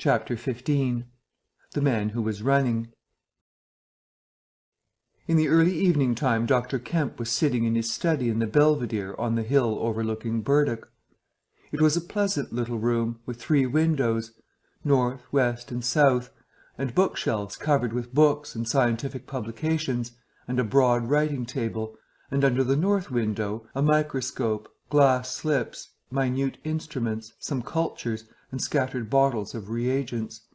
Chapter 15 The Man Who Was Running In the early evening time Dr. Kemp was sitting in his study in the belvedere on the hill overlooking Burdock. It was a pleasant little room, with 3 windows, north, west, and south, and bookshelves covered with books and scientific publications, and a broad writing table, and under the north window a microscope, glass slips, minute instruments, some cultures, and scattered bottles of reagents.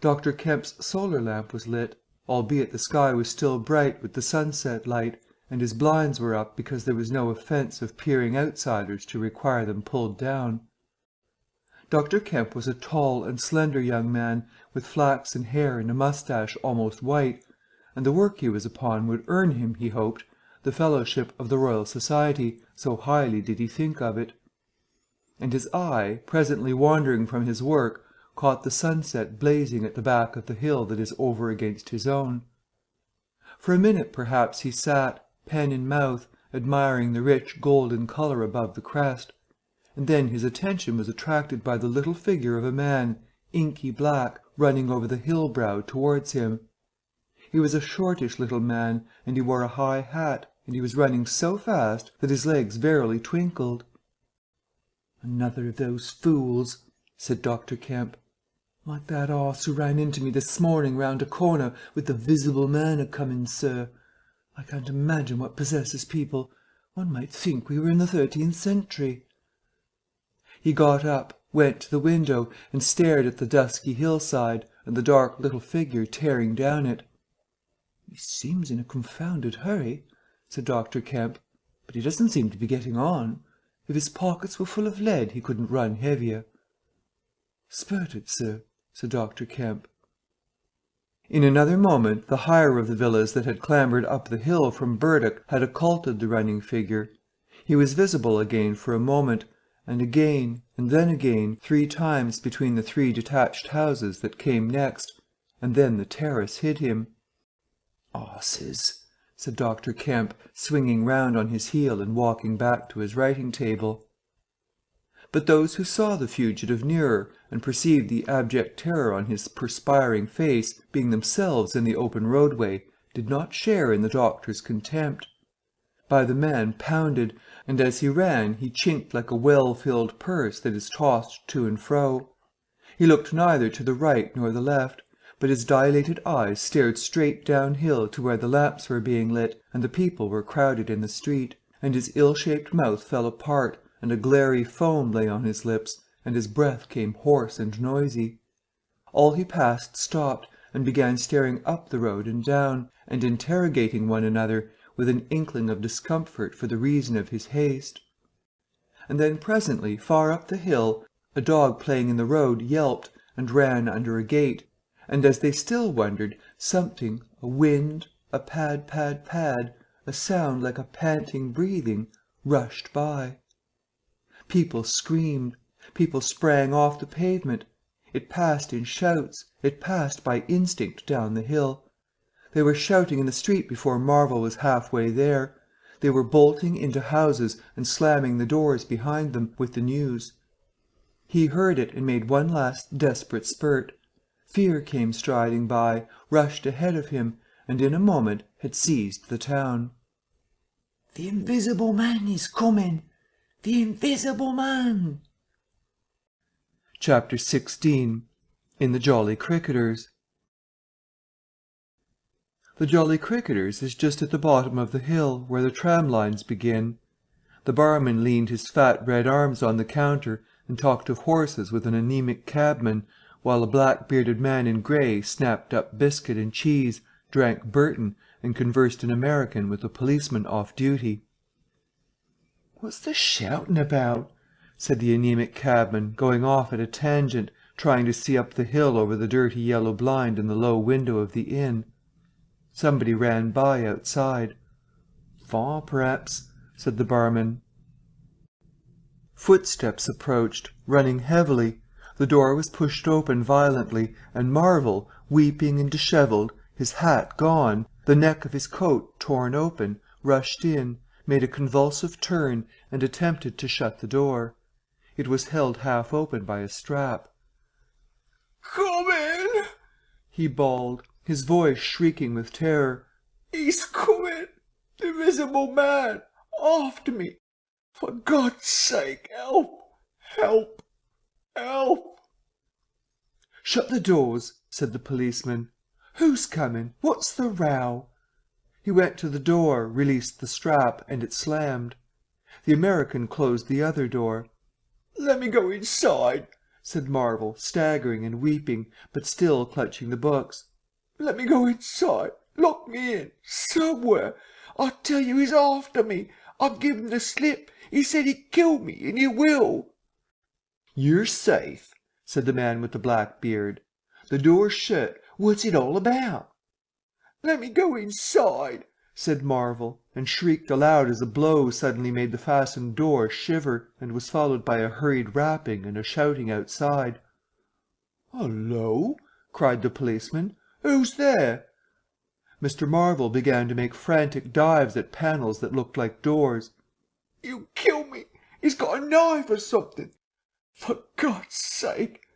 Dr. Kemp's solar lamp was lit, albeit the sky was still bright with the sunset light, and his blinds were up because there was no offence of peering outsiders to require them pulled down. Dr. Kemp was a tall and slender young man, with flaxen hair and a moustache almost white, and the work he was upon would earn him, he hoped, the fellowship of the Royal Society, so highly did he think of it. And his eye, presently wandering from his work, caught the sunset blazing at the back of the hill that is over against his own. For a minute perhaps he sat, pen in mouth, admiring the rich golden colour above the crest, and then his attention was attracted by the little figure of a man, inky black, running over the hill brow towards him. He was a shortish little man, and he wore a high hat, and he was running so fast that his legs verily twinkled. "Another of those fools," said Dr. Kemp. "Like that 'oss who ran into me this morning round a corner with the Visible Man a-coming, sir. I can't imagine what possesses people. One might think we were in the 13th century." He got up, went to the window, and stared at the dusky hillside, and the dark little figure tearing down it. "He seems in a confounded hurry," said Dr. Kemp, "but he doesn't seem to be getting on. If his pockets were full of lead he couldn't run heavier." "Spurted, sir," said Dr. Kemp. In another moment the higher of the villas that had clambered up the hill from Burdock had occulted the running figure. He was visible again for a moment, and again, and then again, 3 times between the 3 detached houses that came next, and then the terrace hid him. "'Osses," said Dr. Kemp, swinging round on his heel and walking back to his writing table. But those who saw the fugitive nearer, and perceived the abject terror on his perspiring face, being themselves in the open roadway, did not share in the doctor's contempt. By the man pounded, and as he ran he chinked like a well-filled purse that is tossed to and fro. He looked neither to the right nor the left, but his dilated eyes stared straight downhill to where the lamps were being lit, and the people were crowded in the street, and his ill-shaped mouth fell apart, and a glary foam lay on his lips, and his breath came hoarse and noisy. All he passed stopped, and began staring up the road and down, and interrogating one another, with an inkling of discomfort for the reason of his haste. And then presently, far up the hill, a dog playing in the road yelped, and ran under a gate, and as they still wondered, something, a wind, a pad, pad, pad, a sound like a panting breathing, rushed by. People screamed. People sprang off the pavement. It passed in shouts. It passed by instinct down the hill. They were shouting in the street before Marvell was half-way there. They were bolting into houses and slamming the doors behind them, with the news. He heard it and made one last desperate spurt. Fear came striding by, rushed ahead of him, and in a moment had seized the town. "The Invisible Man is coming! The Invisible Man!" Chapter 16 In the Jolly Cricketers The Jolly Cricketers is just at the bottom of the hill, where the tram lines begin. The barman leaned his fat red arms on the counter and talked of horses with an anaemic cabman, while a black-bearded man in grey snapped up biscuit and cheese, drank Burton, and conversed in American with a policeman off duty. "What's the shouting about?" said the anaemic cabman, going off at a tangent, trying to see up the hill over the dirty yellow blind in the low window of the inn. Somebody ran by outside. "Faugh, perhaps," said the barman. Footsteps approached, running heavily. The door was pushed open violently, and Marvell, weeping and dishevelled, his hat gone, the neck of his coat torn open, rushed in, made a convulsive turn, and attempted to shut the door. It was held half open by a strap. coming!" he bawled, his voice shrieking with terror. "He's coming! The Invisible Man! After me! For God's sake, help! Help! Help!" "Shut the doors," said the policeman. "Who's coming? What's the row?" He went to the door, released the strap, and it slammed. The American closed the other door. "Let me go inside," said Marvel, staggering and weeping, but still clutching the books. "Let me go inside. Lock me in. Somewhere. I tell you he's after me. I've given the slip. He said he'd kill me, and he will." "You're safe," said the man with the black beard. "The door's shut. What's it all about?" "Let me go inside," said Marvel, and shrieked aloud as a blow suddenly made the fastened door shiver, and was followed by a hurried rapping and a shouting outside. "Hullo!" cried the policeman. "Who's there?" Mr. Marvel began to make frantic dives at panels that looked like doors. "You kill me. He's got a knife or something. For God's sake."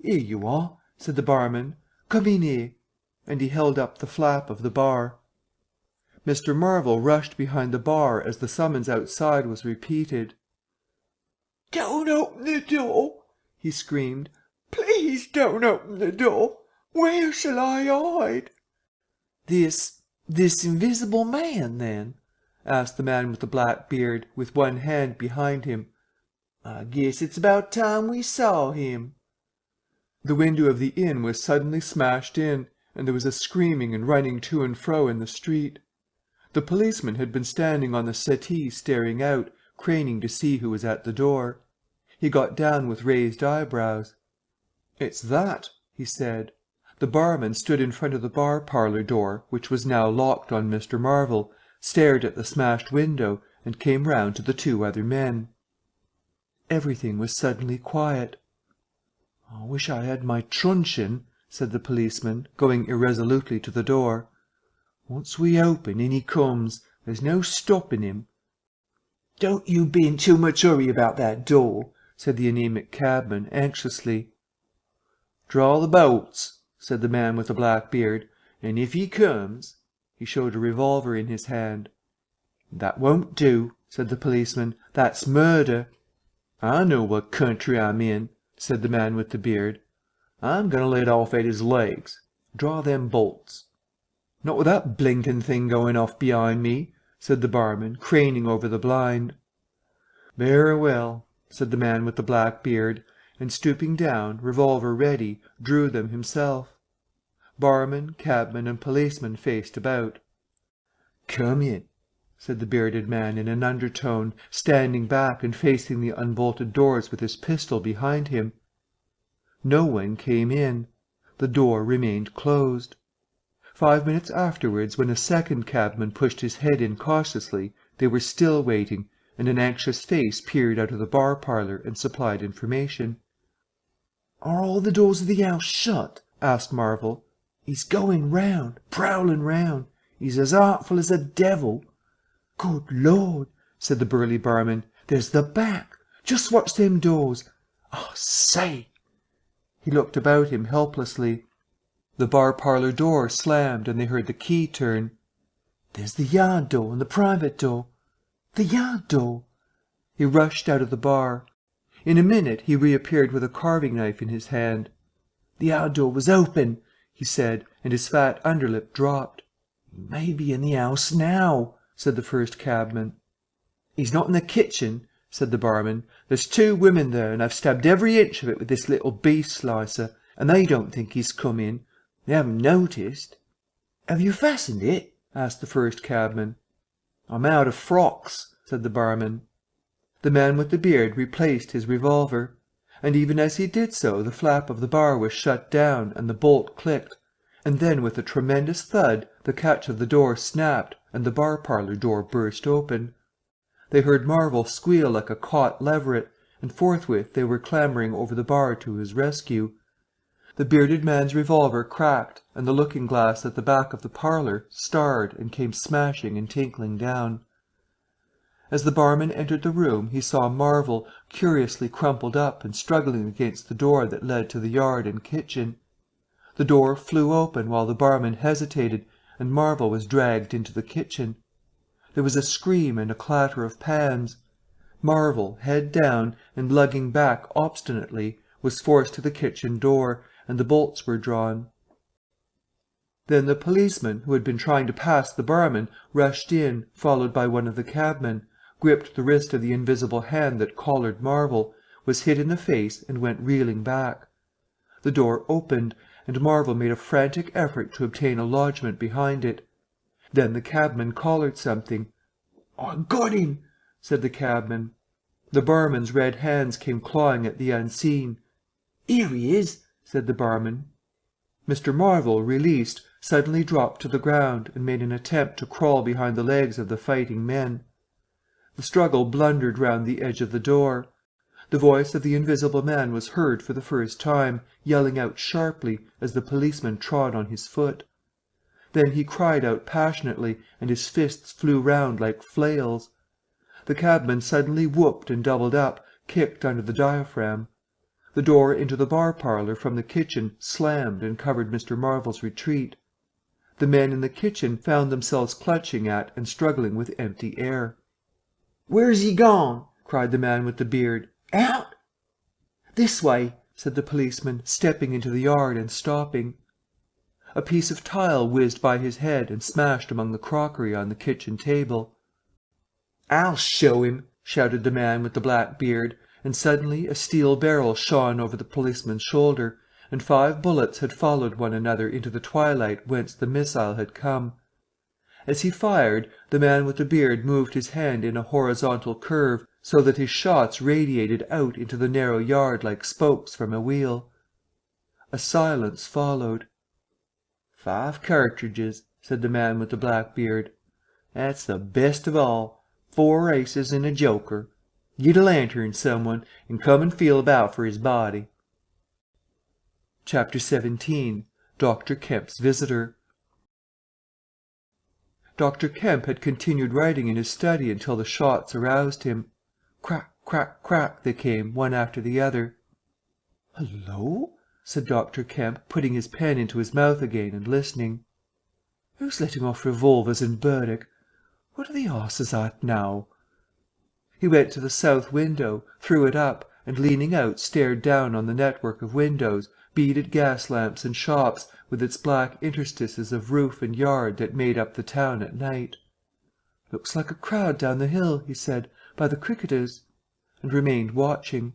"Here you are," said the barman. "Come in here." And he held up the flap of the bar. Mr. Marvel rushed behind the bar as the summons outside was repeated. "Don't open the door," he screamed. "Please don't open the door. Where shall I hide?" This invisible man, then?" asked the man with the black beard, with one hand behind him. "I guess it's about time we saw him." The window of the inn was suddenly smashed in, and there was a screaming and running to and fro in the street. The policeman had been standing on the settee staring out, craning to see who was at the door. He got down with raised eyebrows. "It's that," he said. The barman stood in front of the bar parlour door, which was now locked on Mr. Marvel, stared at the smashed window, and came round to the two other men. Everything was suddenly quiet. "I wish I had my truncheon," said the policeman, going irresolutely to the door. "Once we open, in he comes. There's no stopping him." "Don't you be in too much hurry about that door," said the anaemic cabman, anxiously. "Draw the bolts," said the man with the black beard, "and if he comes—" He showed a revolver in his hand. "That won't do," said the policeman. "That's murder." "I know what country I'm in," said the man with the beard. "I'm going to let off at his legs. Draw them bolts." "Not with that blinking thing going off behind me," said the barman, craning over the blind. "Very well," said the man with the black beard, and stooping down, revolver ready, drew them himself. Barman, cabman, and policeman faced about. "Come in," said the bearded man in an undertone, standing back and facing the unbolted doors with his pistol behind him. No one came in. The door remained closed. 5 minutes afterwards, when a second cabman pushed his head in cautiously, they were still waiting, and an anxious face peered out of the bar parlour and supplied information. "Are all the doors of the house shut?" asked Marvel. "He's going round, prowling round. He's as artful as a devil." "Good Lord!" said the burly barman. "There's the back. Just watch them doors. I say!" He looked about him helplessly. The bar parlour door slammed and they heard the key turn. "There's the yard door and the private door. The yard door." He rushed out of the bar. In a minute he reappeared with a carving knife in his hand. "The yard door was open," he said, and his fat underlip dropped. "He may be in the house now," said the first cabman. "He's not in the kitchen," said the barman. "There's 2 women there, and I've stabbed every inch of it with this little beef slicer, and they don't think he's come in. They haven't noticed." "Have you fastened it?" asked the first cabman. "I'm out of frocks," said the barman. The man with the beard replaced his revolver, and even as he did so the flap of the bar was shut down and the bolt clicked, and then with a tremendous thud the catch of the door snapped and the bar parlour door burst open. They heard Marvel squeal like a caught leveret, and forthwith they were clambering over the bar to his rescue. The bearded man's revolver cracked, and the looking-glass at the back of the parlour starred and came smashing and tinkling down. As the barman entered the room he saw Marvel curiously crumpled up and struggling against the door that led to the yard and kitchen. The door flew open while the barman hesitated, and Marvel was dragged into the kitchen. There was a scream and a clatter of pans. Marvel, head down and lugging back obstinately, was forced to the kitchen door, and the bolts were drawn. Then the policeman, who had been trying to pass the barman, rushed in, followed by one of the cabmen, gripped the wrist of the invisible hand that collared Marvel, was hit in the face and went reeling back. The door opened, and Marvel made a frantic effort to obtain a lodgment behind it. Then the cabman collared something. "I got him," said the cabman. The barman's red hands came clawing at the unseen. "Here he is," said the barman. Mr. Marvel, released, suddenly dropped to the ground and made an attempt to crawl behind the legs of the fighting men. The struggle blundered round the edge of the door. The voice of the invisible man was heard for the first time, yelling out sharply as the policeman trod on his foot. Then he cried out passionately, and his fists flew round like flails. The cabman suddenly whooped and doubled up, kicked under the diaphragm. The door into the bar parlour from the kitchen slammed and covered Mr. Marvel's retreat. The men in the kitchen found themselves clutching at and struggling with empty air. "Where's he gone?" cried the man with the beard. "Out?" "This way," said the policeman, stepping into the yard and stopping. A piece of tile whizzed by his head and smashed among the crockery on the kitchen table. "I'll show him," shouted the man with the black beard, and suddenly a steel barrel shone over the policeman's shoulder, and 5 bullets had followed one another into the twilight whence the missile had come. As he fired, the man with the beard moved his hand in a horizontal curve, so that his shots radiated out into the narrow yard like spokes from a wheel. A silence followed. "5 cartridges," said the man with the black beard. "That's the best of all. 4 aces and a joker. Get a lantern, someone, and come and feel about for his body." Chapter 17. Dr. Kemp's Visitor. Dr. Kemp had continued writing in his study until the shots aroused him. Crack, crack, crack they came, one after the other. "Hullo!" said Dr. Kemp, putting his pen into his mouth again and listening. "Who's letting off revolvers in Berwick? What are the 'osses at now?" He went to the south window, threw it up, and leaning out stared down on the network of windows, beaded gas lamps and shops, with its black interstices of roof and yard that made up the town at night. "Looks like a crowd down the hill," he said, "by the cricketers," and remained watching.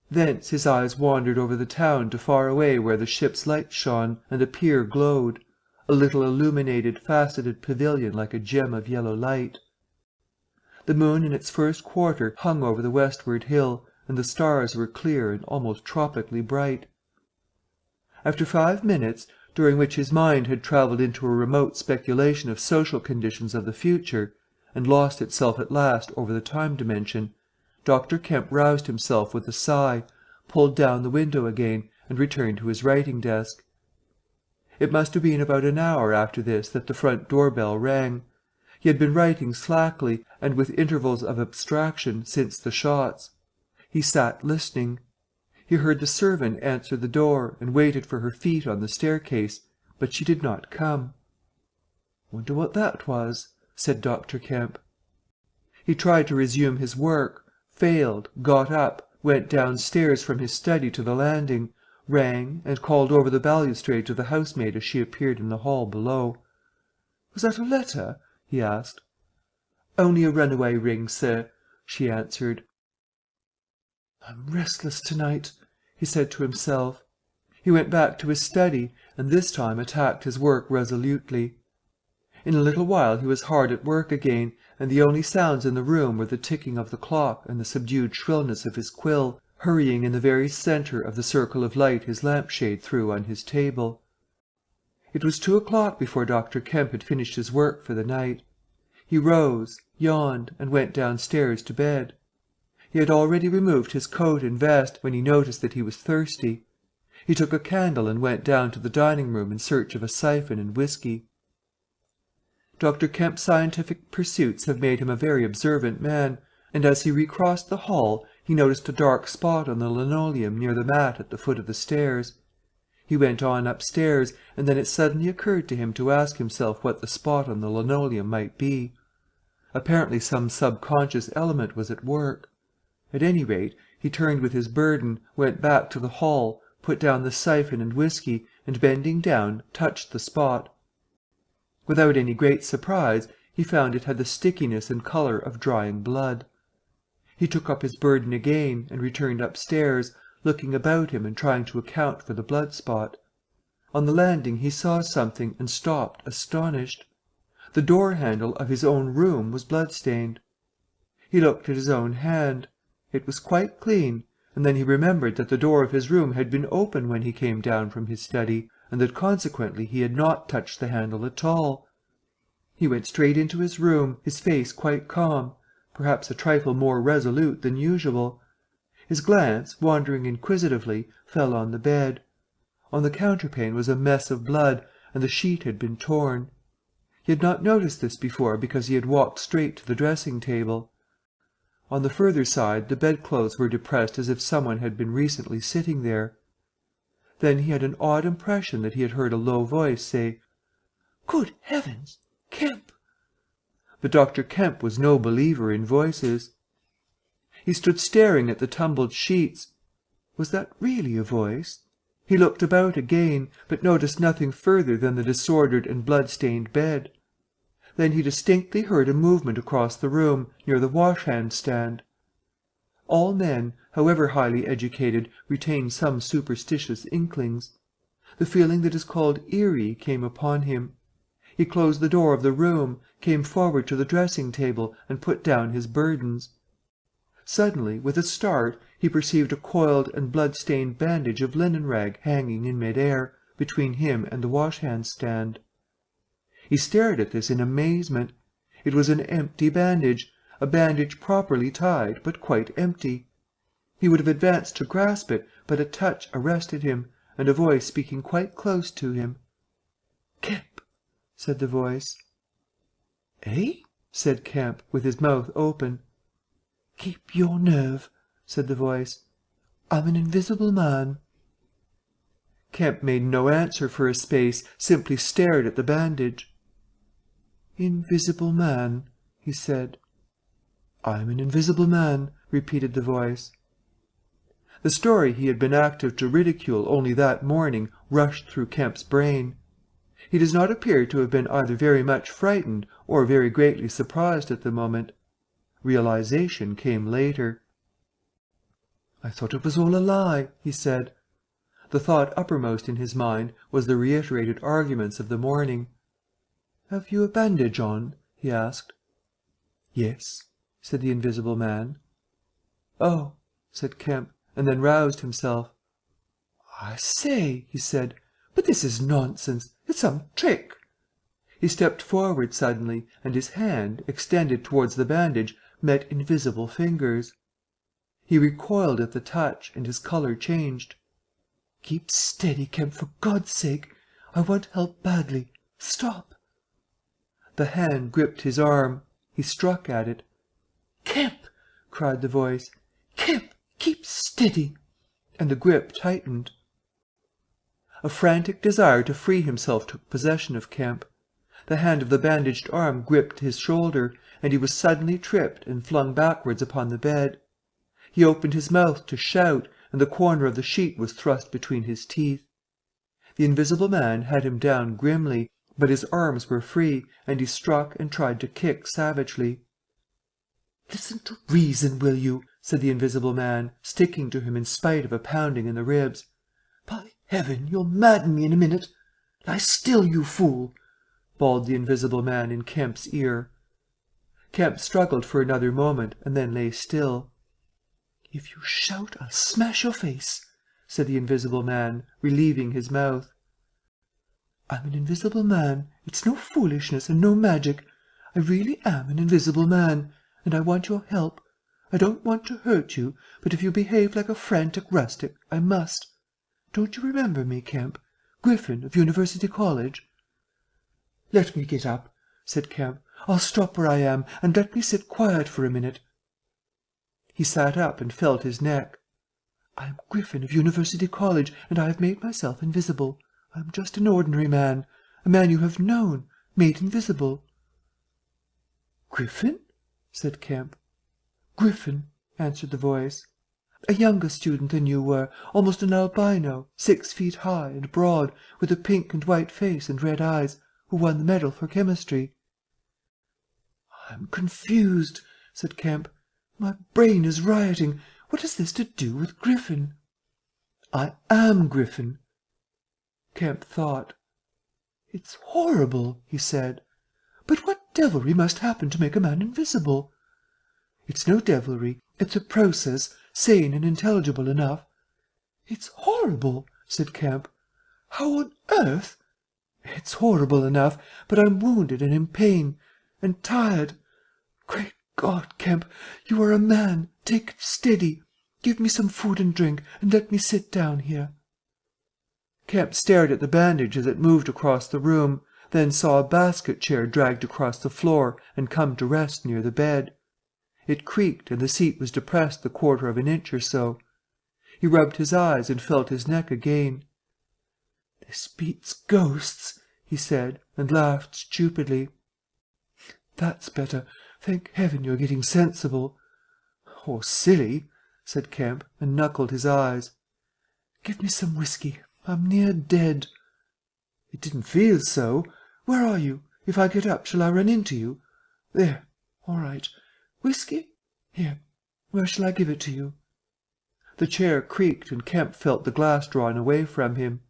Thence his eyes wandered over the town to far away where the ship's lights shone, and the pier glowed, a little illuminated, faceted pavilion like a gem of yellow light. The moon in its first quarter hung over the westward hill, and the stars were clear and almost tropically bright. After 5 minutes, during which his mind had travelled into a remote speculation of social conditions of the future, and lost itself at last over the time dimension, Dr. Kemp roused himself with a sigh, pulled down the window again, and returned to his writing desk. It must have been about an hour after this that the front door bell rang. He had been writing slackly, and with intervals of abstraction, since the shots. He sat listening. He heard the servant answer the door, and waited for her feet on the staircase, but she did not come. "Wonder what that was," said Dr. Kemp. He tried to resume his work, failed, got up, went downstairs from his study to the landing, rang, and called over the balustrade to the housemaid as she appeared in the hall below. "Was that a letter?" he asked. "Only a runaway ring, sir," she answered. "I'm restless to-night," he said to himself. He went back to his study, and this time attacked his work resolutely. In a little while he was hard at work again, and the only sounds in the room were the ticking of the clock and the subdued shrillness of his quill, hurrying in the very centre of the circle of light his lamp-shade threw on his table. It was 2 o'clock before Dr. Kemp had finished his work for the night. He rose, yawned, and went downstairs to bed. He had already removed his coat and vest when he noticed that he was thirsty. He took a candle and went down to the dining-room in search of a siphon and whisky. Dr. Kemp's scientific pursuits have made him a very observant man, and as he recrossed the hall he noticed a dark spot on the linoleum near the mat at the foot of the stairs. He went on upstairs, and then it suddenly occurred to him to ask himself what the spot on the linoleum might be. Apparently some subconscious element was at work. At any rate, he turned with his burden, went back to the hall, put down the siphon and whiskey, and bending down, touched the spot. Without any great surprise, he found it had the stickiness and colour of drying blood. He took up his burden again, and returned upstairs, looking about him and trying to account for the blood spot. On the landing he saw something and stopped, astonished. The door-handle of his own room was blood-stained. He looked at his own hand. It was quite clean, and then he remembered that the door of his room had been open when he came down from his study, and that consequently he had not touched the handle at all. He went straight into his room, his face quite calm, perhaps a trifle more resolute than usual. His glance, wandering inquisitively, fell on the bed. On the counterpane was a mess of blood, and the sheet had been torn. He had not noticed this before because he had walked straight to the dressing-table. On the further side the bedclothes were depressed as if someone had been recently sitting there. Then he had an odd impression that he had heard a low voice say, "Good heavens! Kemp!" But Dr. Kemp was no believer in voices. He stood staring at the tumbled sheets. Was that really a voice? He looked about again, but noticed nothing further than the disordered and blood-stained bed. Then he distinctly heard a movement across the room, near the wash-hand stand. All men, however highly educated, retain some superstitious inklings. The feeling that is called eerie came upon him. He closed the door of the room, came forward to the dressing-table, and put down his burdens. Suddenly, with a start, he perceived a coiled and blood-stained bandage of linen rag hanging in mid-air, between him and the wash-hand stand. He stared at this in amazement. It was an empty bandage, a bandage properly tied, but quite empty. He would have advanced to grasp it, but a touch arrested him, and a voice speaking quite close to him. "Kemp," said the voice. "Eh?" said Kemp, with his mouth open. "Keep your nerve," said the voice. "I'm an invisible man." Kemp made no answer for a space, simply stared at the bandage. "Invisible man," he said. "I'm an invisible man," repeated the voice. The story he had been active to ridicule only that morning rushed through Kemp's brain. He does not appear to have been either very much frightened or very greatly surprised at the moment. Realization came later. "I thought it was all a lie," he said. The thought uppermost in his mind was the reiterated arguments of the morning. "Have you a bandage on?" he asked. "Yes," said the invisible man. "Oh," said Kemp, and then roused himself. "I say," he said, "but this is nonsense. It's some trick." He stepped forward suddenly, and his hand, extended towards the bandage, met invisible fingers. He recoiled at the touch, and his colour changed. "Keep steady, Kemp, for God's sake. I want help badly. Stop." The hand gripped his arm. He struck at it. "Kemp!" cried the voice. "Kemp, keep steady!" And the grip tightened. A frantic desire to free himself took possession of Kemp. The hand of the bandaged arm gripped his shoulder, and he was suddenly tripped and flung backwards upon the bed. He opened his mouth to shout, and the corner of the sheet was thrust between his teeth. The invisible man had him down grimly, but his arms were free, and he struck and tried to kick savagely. "Listen to reason, will you?" said the invisible man, sticking to him in spite of a pounding in the ribs. "By heaven, you'll madden me in a minute. Lie still, you fool!" bawled the invisible man in Kemp's ear. Kemp struggled for another moment, and then lay still. "If you shout, I'll smash your face," said the invisible man, relieving his mouth. "I'm an invisible man. It's no foolishness and no magic. I really am an invisible man, and I want your help. I don't want to hurt you, but if you behave like a frantic rustic, I must. Don't you remember me, Kemp? Griffin, of University College?" "Let me get up," said Kemp. "I'll stop where I am, and let me sit quiet for a minute." He sat up and felt his neck. "I am Griffin of University College, and I have made myself invisible. I am just an ordinary man. A man you have known, made invisible." "Griffin?" said Kemp. "Griffin," answered the voice. "A younger student than you were, almost an albino, 6 feet high and broad, with a pink and white face and red eyes, who won the medal for chemistry." "I am confused," said Kemp. "My brain is rioting. What has this to do with Griffin?" "I am Griffin." Kemp thought. "It's horrible," he said. "But what devilry must happen to make a man invisible?" "It's no devilry. It's a process, sane and intelligible enough." "It's horrible," said Kemp. "How on earth—" "It's horrible enough, but I'm wounded and in pain and tired. Great God, Kemp, you are a man. Take it steady. Give me some food and drink, and let me sit down here." Kemp stared at the bandage as it moved across the room, then saw a basket chair dragged across the floor and come to rest near the bed. It creaked, and the seat was depressed the quarter of an inch or so. He rubbed his eyes and felt his neck again. "This beats ghosts," he said, and laughed stupidly. "That's better. Thank heaven you're getting sensible." "Oh, silly," said Kemp, and knuckled his eyes. "Give me some whiskey. I'm near dead." "It didn't feel so. Where are you? If I get up, shall I run into you? There. All right. Whiskey? Here. Where shall I give it to you?" The chair creaked, and Kemp felt the glass drawn away from him.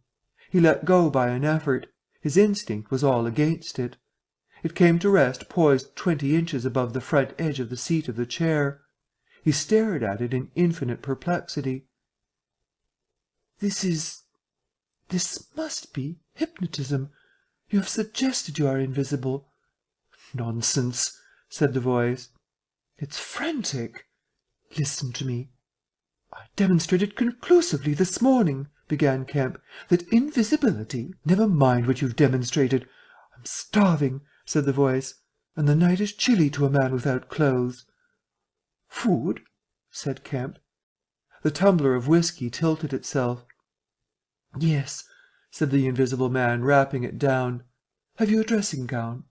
He let go by an effort. His instinct was all against it. It came to rest poised 20 inches above the front edge of the seat of the chair. He stared at it in infinite perplexity. This must be hypnotism. You have suggested you are invisible." "Nonsense," said the voice. "It's frantic." "Listen to me." "I demonstrated conclusively this morning," began Kemp, "that invisibility—" "Never mind what you've demonstrated. I'm starving," said the voice, "and the night is chilly to a man without clothes." "Food?" said Kemp. The tumbler of whiskey tilted itself. "Yes," said the invisible man, rapping it down. "Have you a dressing gown?"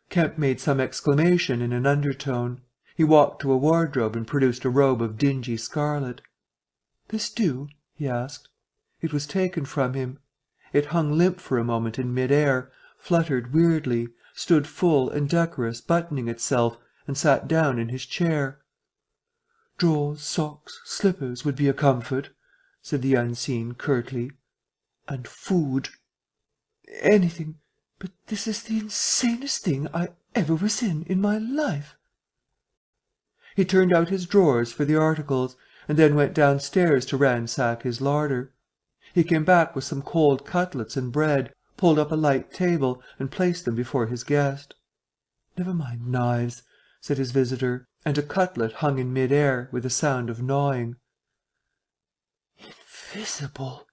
Kemp made some exclamation in an undertone. He walked to a wardrobe and produced a robe of dingy scarlet. "This do?" he asked. It was taken from him. It hung limp for a moment in mid-air, fluttered weirdly, stood full and decorous, buttoning itself, and sat down in his chair. "Drawers, socks, slippers would be a comfort," said the unseen curtly. "And food." "Anything. But this is the insanest thing I ever was in my life." He turned out his drawers for the articles, and then went downstairs to ransack his larder. He came back with some cold cutlets and bread, pulled up a light table, and placed them before his guest. "Never mind knives," said his visitor, and a cutlet hung in mid-air, with a sound of gnawing. "Invisible,"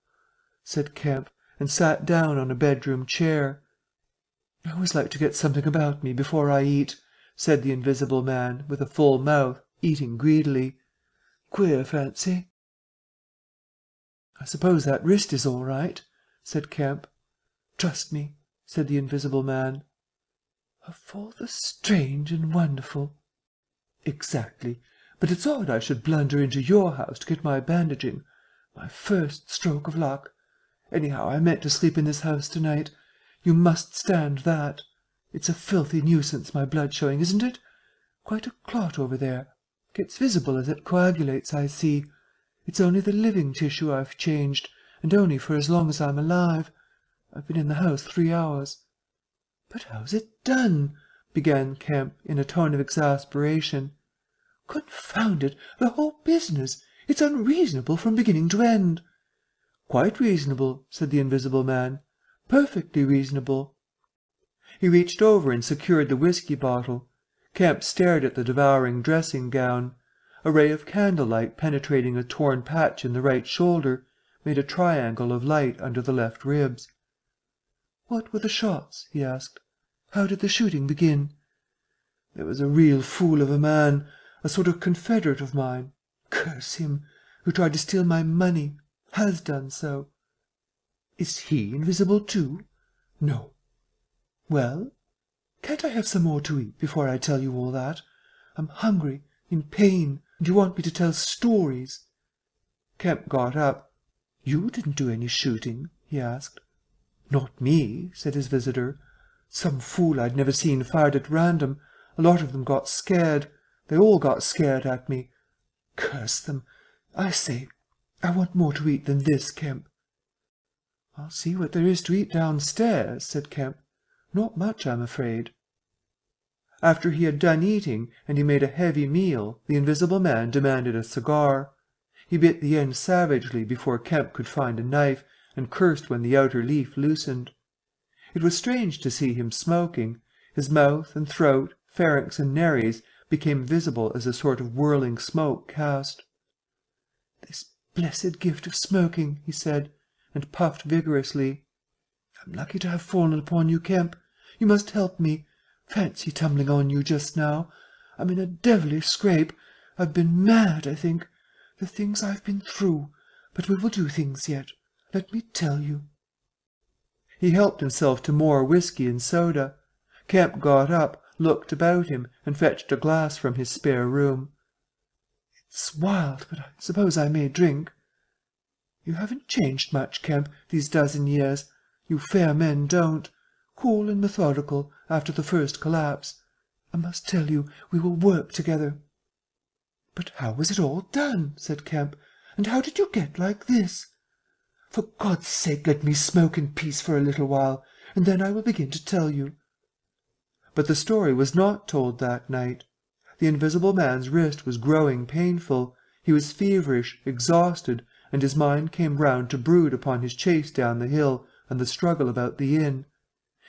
said Kemp, and sat down on a bedroom chair. "I always like to get something about me before I eat," said the invisible man, with a full mouth, eating greedily. "Queer fancy." "I suppose that wrist is all right," said Kemp. "Trust me," said the invisible man. "Of all the strange and wonderful—" "Exactly. But it's odd I should blunder into your house to get my bandaging. My first stroke of luck. Anyhow, I meant to sleep in this house to night. You must stand that. It's a filthy nuisance, my blood showing, isn't it? Quite a clot over there. Gets visible as it coagulates, I see. It's only the living tissue I've changed, and only for as long as I'm alive. I've been in the house 3 hours." "But how's it done?" began Kemp, in a tone of exasperation. "Confound it, the whole business! It's unreasonable from beginning to end." "Quite reasonable," said the invisible man. "Perfectly reasonable." He reached over and secured the whiskey bottle. Kemp stared at the devouring dressing gown. A ray of candlelight penetrating a torn patch in the right shoulder made a triangle of light under the left ribs. "What were the shots?" he asked. How did the shooting begin?" "There was a real fool of a man, a sort of confederate of mine, curse him, who tried to steal my money, has done so." "Is he invisible too?" "No." "Well? Can't I have some more to eat before I tell you all that? I'm hungry, in pain, and you want me to tell stories." Kemp got up. "You didn't do any shooting?" he asked. "Not me," said his visitor. "Some fool I'd never seen fired at random. A lot of them got scared. They all got scared at me. Curse them! I say, I want more to eat than this, Kemp." "I'll see what there is to eat downstairs," said Kemp. "Not much, I'm afraid." After he had done eating, and he made a heavy meal, the Invisible Man demanded a cigar. He bit the end savagely before Kemp could find a knife, and cursed when the outer leaf loosened. It was strange to see him smoking. His mouth and throat, pharynx and nares, became visible as a sort of whirling smoke cast. "This blessed gift of smoking," he said, and puffed vigorously. "I'm lucky to have fallen upon you, Kemp. You must help me. Fancy tumbling on you just now. I'm in a devilish scrape. I've been mad, I think. The things I've been through. But we will do things yet. Let me tell you." He helped himself to more whisky and soda. Kemp got up, looked about him, and fetched a glass from his spare room. "It's wild, but I suppose I may drink." "You haven't changed much, Kemp, these dozen years. You fair men don't. Cool and methodical, after the first collapse. I must tell you, we will work together." "But how was it all done?" said Kemp. "And how did you get like this?" "For God's sake, let me smoke in peace for a little while, and then I will begin to tell you." But the story was not told that night. The Invisible Man's wrist was growing painful. He was feverish, exhausted, and his mind came round to brood upon his chase down the hill and the struggle about the inn.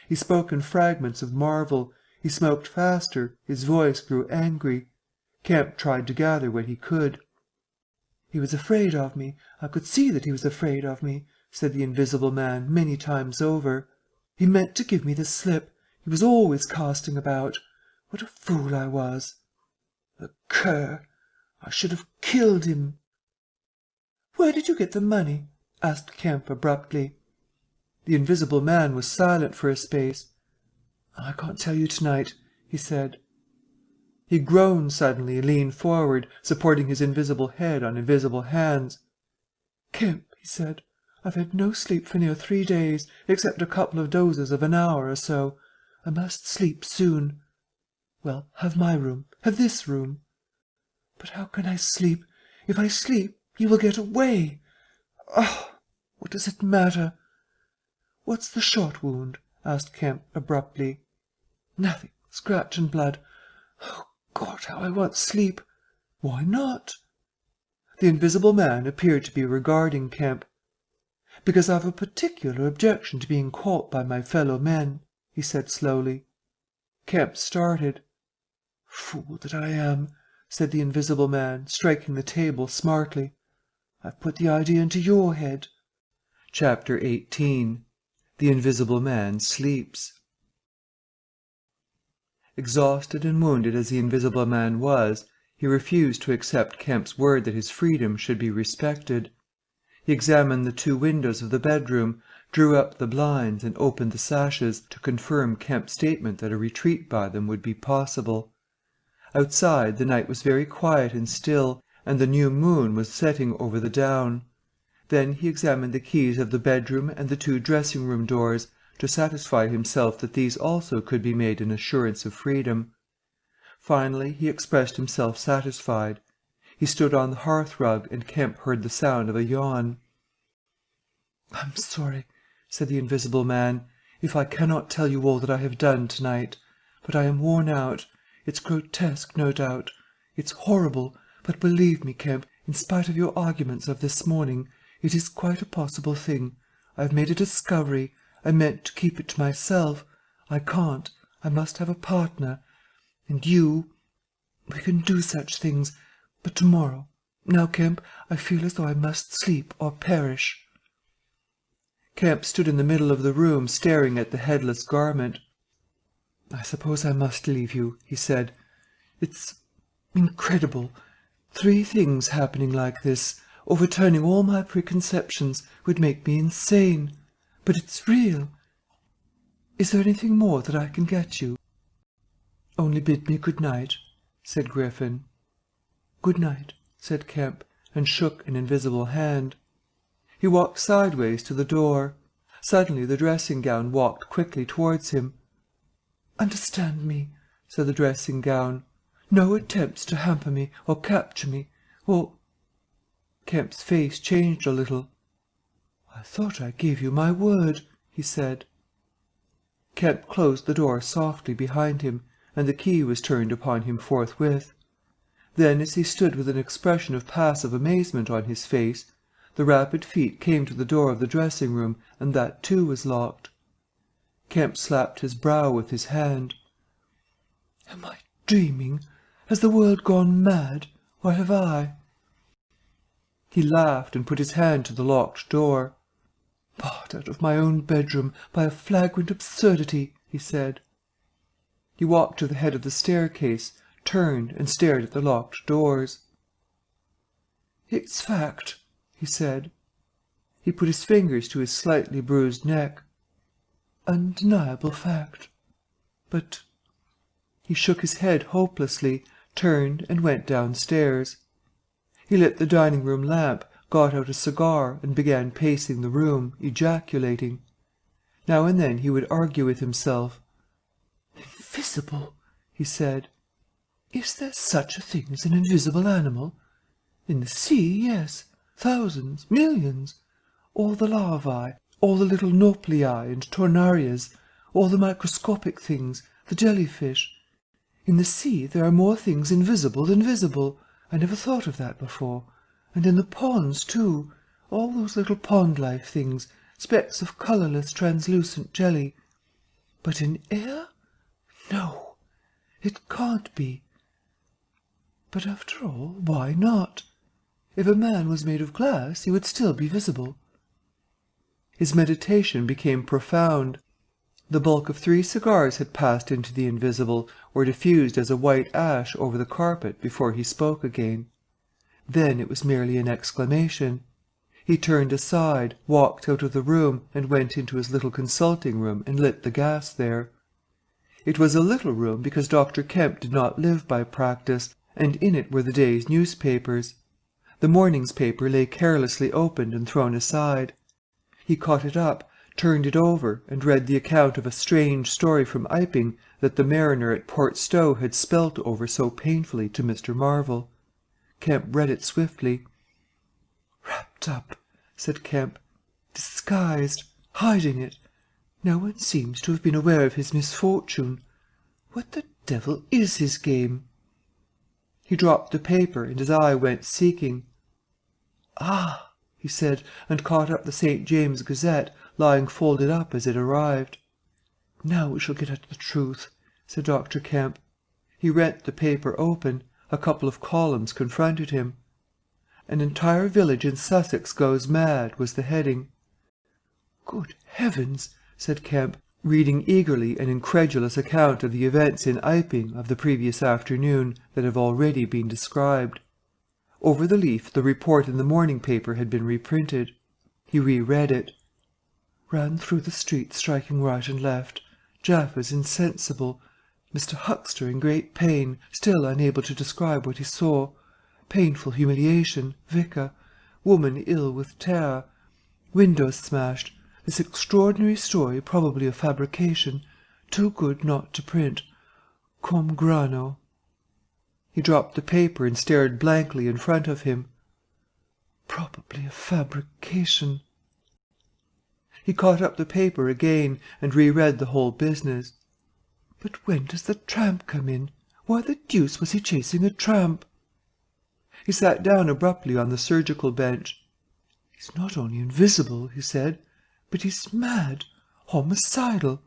He spoke in fragments of marvel. He smoked faster. His voice grew angry. Kemp tried to gather what he could. "He was afraid of me. I could see that he was afraid of me," said the Invisible Man many times over. "He meant to give me the slip. He was always casting about. What a fool I was! The cur! I should have killed him." "Where did you get the money?" asked Kemp abruptly. The Invisible Man was silent for a space. "I can't tell you to-night," he said. He groaned suddenly and leaned forward, supporting his invisible head on invisible hands. "Kemp," he said, "I've had no sleep for near 3 days, except a couple of dozes of an hour or so. I must sleep soon. Well, have my room. Have this room." "But how can I sleep? If I sleep, he will get away. Oh, what does it matter?" "What's the shot wound?" asked Kemp abruptly. "Nothing. Scratch and blood. Oh, God, how I want sleep." "Why not?" The Invisible Man appeared to be regarding Kemp. "Because I've a particular objection to being caught by my fellow men," he said slowly. Kemp started. "Fool that I am," said the Invisible Man, striking the table smartly. "I've put the idea into your head." Chapter 18. The Invisible Man Sleeps. Exhausted and wounded as the Invisible Man was, he refused to accept Kemp's word that his freedom should be respected. He examined the 2 windows of the bedroom, drew up the blinds and opened the sashes, to confirm Kemp's statement that a retreat by them would be possible. Outside, the night was very quiet and still, and the new moon was setting over the down. Then he examined the keys of the bedroom and the 2 dressing-room doors, to satisfy himself that these also could be made an assurance of freedom. Finally he expressed himself satisfied. He stood on the hearth-rug, and Kemp heard the sound of a yawn. "I'm sorry," said the Invisible Man, "if I cannot tell you all that I have done to-night. But I am worn out. It's grotesque, no doubt. It's horrible, but believe me, Kemp, in spite of your arguments of this morning, it is quite a possible thing. I have made a discovery. I meant to keep it to myself. I can't. I must have a partner. And you... We can do such things. But to-morrow... Now, Kemp, I feel as though I must sleep or perish." Kemp stood in the middle of the room, staring at the headless garment. "I suppose I must leave you," he said. "It's incredible. 3 things happening like this, overturning all my preconceptions, would make me insane. But it's real. Is there anything more that I can get you?" "Only bid me good night," said Griffin. "Good night," said Kemp, and shook an invisible hand. He walked sideways to the door. Suddenly the dressing-gown walked quickly towards him. "Understand me," said the dressing-gown. "No attempts to hamper me or capture me or—" Kemp's face changed a little. "I thought I gave you my word," he said. Kemp closed the door softly behind him, and the key was turned upon him forthwith. Then, as he stood with an expression of passive amazement on his face, the rapid feet came to the door of the dressing-room, and that too was locked. Kemp slapped his brow with his hand. "Am I dreaming? Has the world gone mad? Or have I?" He laughed and put his hand to the locked door. "Bought out of my own bedroom by a flagrant absurdity," he said. He walked to the head of the staircase, turned, and stared at the locked doors. "It's fact," he said. He put his fingers to his slightly bruised neck. "Undeniable fact. But—" He shook his head hopelessly, turned, and went downstairs. He lit the dining-room lamp, got out a cigar, and began pacing the room, ejaculating. Now and then he would argue with himself. "Invisible!" he said. "Is there such a thing as an invisible animal? In the sea, yes. Thousands, millions. All the larvae, all the little nauplii and tornarias, all the microscopic things, the jellyfish. In the sea there are more things invisible than visible. I never thought of that before. And in the ponds, too. All those little pond-life things, specks of colourless, translucent jelly. But in air? No, it can't be. But after all, why not? If a man was made of glass, he would still be visible." His meditation became profound. The bulk of 3 cigars had passed into the invisible, or diffused as a white ash over the carpet before he spoke again. Then it was merely an exclamation. He turned aside, walked out of the room, and went into his little consulting-room and lit the gas there. It was a little room because Dr. Kemp did not live by practice, and in it were the day's newspapers. The morning's paper lay carelessly opened and thrown aside. He caught it up, turned it over, and read the account of a strange story from Iping that the mariner at Port Stowe had spelt over so painfully to Mr. Marvel. Kemp read it swiftly. "Wrapped up," said Kemp. "Disguised. Hiding it. No one seems to have been aware of his misfortune. What the devil is his game?" He dropped the paper, and his eye went seeking. "Ah!" he said, and caught up the St. James's Gazette, lying folded up as it arrived. "Now we shall get at the truth," said Dr. Kemp. He rent the paper open. A couple of columns confronted him. "An entire village in Sussex goes mad," was the heading. "Good heavens!" said Kemp, reading eagerly an incredulous account of the events in Iping of the previous afternoon that have already been described. Over the leaf the report in the morning paper had been reprinted. He re-read it. "Ran through the street striking right and left. Jaffas insensible. Mr. Huxter in great pain, still unable to describe what he saw. Painful humiliation. Vicar. Woman ill with terror. Windows smashed. This extraordinary story probably a fabrication. Too good not to print. Cum grano." He dropped the paper and stared blankly in front of him. "Probably a fabrication." He caught up the paper again and re-read the whole business. "But when does the tramp come in? Why the deuce was he chasing a tramp?" He sat down abruptly on the surgical bench. "He's not only invisible," he said, "but he's mad, homicidal."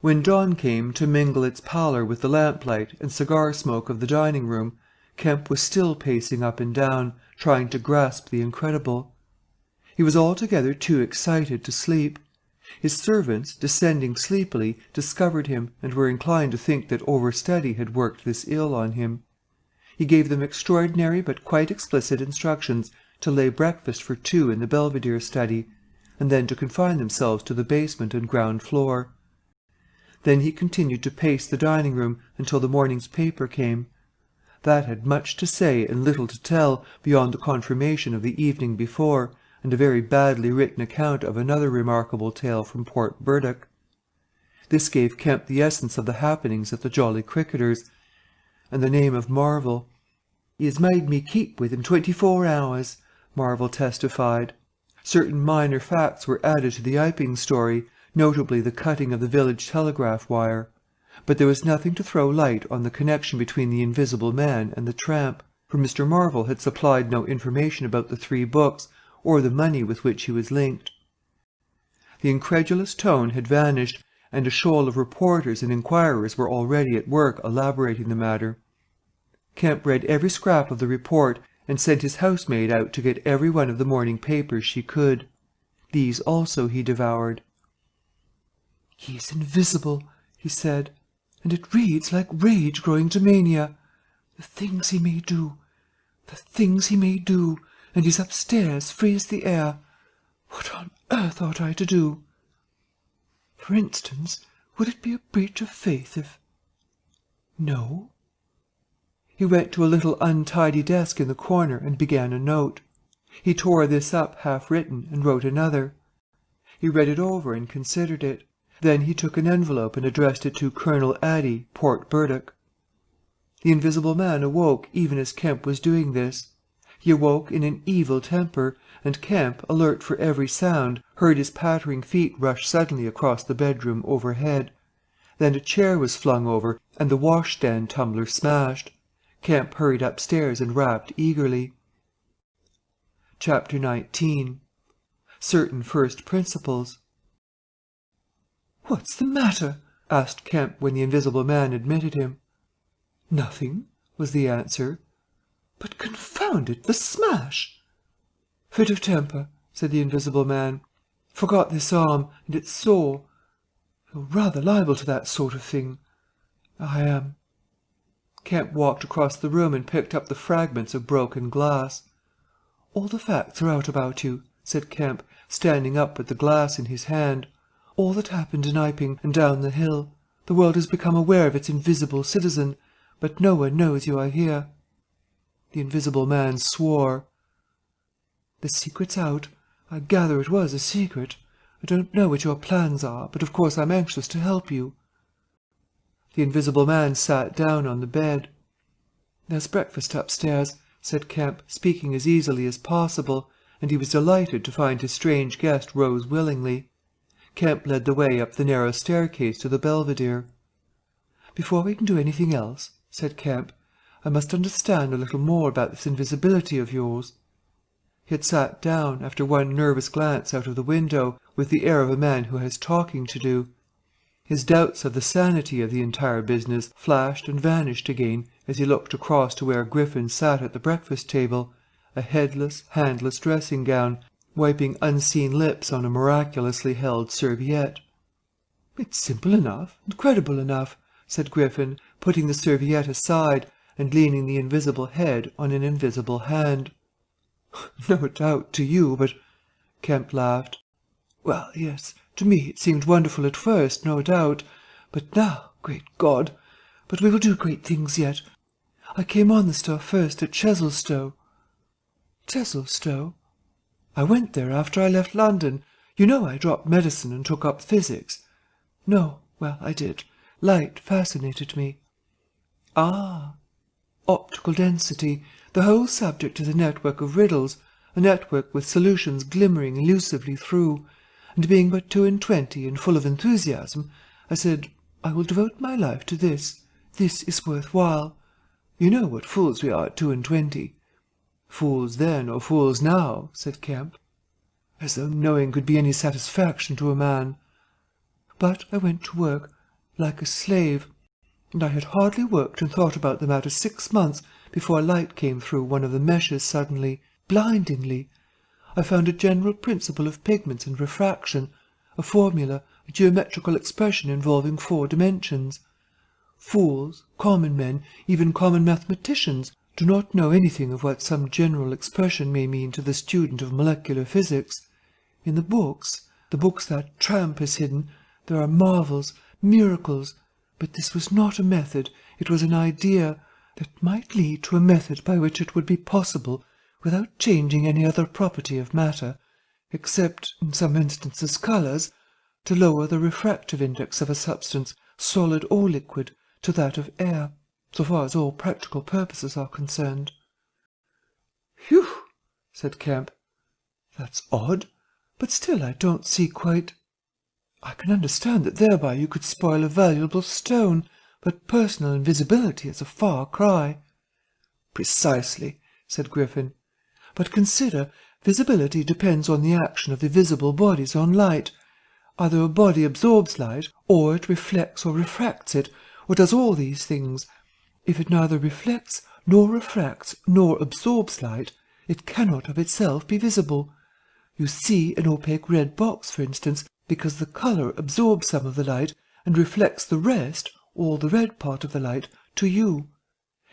When dawn came to mingle its pallor with the lamplight and cigar smoke of the dining-room, Kemp was still pacing up and down, trying to grasp the incredible. He was altogether too excited to sleep. His servants, descending sleepily, discovered him, and were inclined to think that overstudy had worked this ill on him. He gave them extraordinary but quite explicit instructions to lay breakfast for two in the Belvedere study, and then to confine themselves to the basement and ground floor. Then he continued to pace the dining-room until the morning's paper came. That had much to say and little to tell, beyond the confirmation of the evening before, and a very badly written account of another remarkable tale from Port Burdock. This gave Kemp the essence of the happenings at the Jolly Cricketers, and the name of Marvel. "He has made me keep with him 24 hours," Marvel testified. Certain minor facts were added to the Iping story, notably the cutting of the village telegraph wire. But there was nothing to throw light on the connection between the Invisible Man and the tramp, for Mr. Marvel had supplied no information about the 3 books, or the money with which he was linked. The incredulous tone had vanished, and a shoal of reporters and inquirers were already at work elaborating the matter. Kemp read every scrap of the report, and sent his housemaid out to get every one of the morning papers she could. These also he devoured. "He is invisible," he said, "and it reads like rage growing to mania. The things he may do, and he's upstairs, free as the air. What on earth ought I to do? For instance, would it be a breach of faith if... No?" He went to a little untidy desk in the corner and began a note. He tore this up half written and wrote another. He read it over and considered it. Then he took an envelope and addressed it to Colonel Addy, Port Burdock. The Invisible Man awoke even as Kemp was doing this. He awoke in an evil temper, and Kemp, alert for every sound, heard his pattering feet rush suddenly across the bedroom overhead. Then a chair was flung over, and the washstand tumbler smashed. Kemp hurried upstairs and rapped eagerly. Chapter 19. Certain First Principles. "What's the matter?" asked Kemp when the Invisible Man admitted him. "Nothing," was the answer. "But confound it, the smash!" "Fit of temper," said the Invisible Man. "Forgot this arm, and it's sore. You're rather liable to that sort of thing." "I am." Kemp walked across the room and picked up the fragments of broken glass. "All the facts are out about you," said Kemp, standing up with the glass in his hand. "All that happened in Iping and down the hill. The world has become aware of its invisible citizen, but no one knows you are here." The Invisible Man swore. "The secret's out. I gather it was a secret. I don't know what your plans are, but of course I'm anxious to help you." The Invisible Man sat down on the bed. "There's breakfast upstairs," said Kemp, speaking as easily as possible, and he was delighted to find his strange guest rose willingly. Kemp led the way up the narrow staircase to the Belvedere. "Before we can do anything else," said Kemp, "I must understand a little more about this invisibility of yours." He had sat down, after one nervous glance out of the window, with the air of a man who has talking to do. His doubts of the sanity of the entire business flashed and vanished again as he looked across to where Griffin sat at the breakfast table, a headless, handless dressing-gown, wiping unseen lips on a miraculously held serviette. "It's simple enough, and credible enough," said Griffin, putting the serviette aside and leaning the invisible head on an invisible hand. "No doubt to you, but—" Kemp laughed. "Well, yes, to me it seemed wonderful at first, no doubt. But now, great God! But we will do great things yet. I came on the stuff first at Chesilstowe." "Chesilstowe?" "I went there after I left London. You know I dropped medicine and took up physics." "No. Well, I did. Light fascinated me." "Ah!" "Optical density. The whole subject is a network of riddles, a network with solutions glimmering elusively through, and being but 22 and full of enthusiasm, I said, I will devote my life to this. This is worth while. You know what fools we are at 22. "Fools then or fools now," said Kemp. "As though knowing could be any satisfaction to a man." "But I went to work, like a slave, and I had hardly worked and thought about the matter 6 months before light came through one of the meshes suddenly, blindingly. I found a general principle of pigments and refraction, a formula, a geometrical expression involving 4 dimensions. Fools, common men, even common mathematicians, do not know anything of what some general expression may mean to the student of molecular physics. In the books that tramp has hidden, there are marvels, miracles, but this was not a method, it was an idea that might lead to a method by which it would be possible, without changing any other property of matter, except, in some instances, colours, to lower the refractive index of a substance, solid or liquid, to that of air, so far as all practical purposes are concerned. "Phew!" said Kemp. "That's odd, but still I don't see quite. I can understand that thereby you could spoil a valuable stone, but personal invisibility is a far cry." "Precisely," said Griffin. "But consider, visibility depends on the action of the visible bodies on light. Either a body absorbs light, or it reflects or refracts it, or does all these things. If it neither reflects, nor refracts, nor absorbs light, it cannot of itself be visible. You see an opaque red box, for instance, because the colour absorbs some of the light and reflects the rest, all the red part of the light, to you.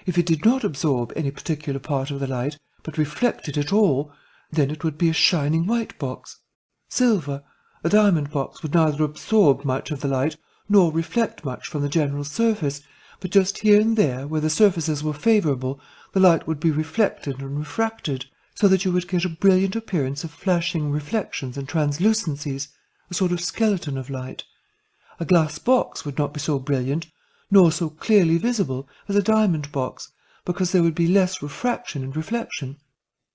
If it did not absorb any particular part of the light, but reflected it all, then it would be a shining white box. Silver, a diamond box, would neither absorb much of the light nor reflect much from the general surface, but just here and there, where the surfaces were favourable, the light would be reflected and refracted, so that you would get a brilliant appearance of flashing reflections and translucencies, a sort of skeleton of light. A glass box would not be so brilliant, nor so clearly visible as a diamond box, because there would be less refraction and reflection.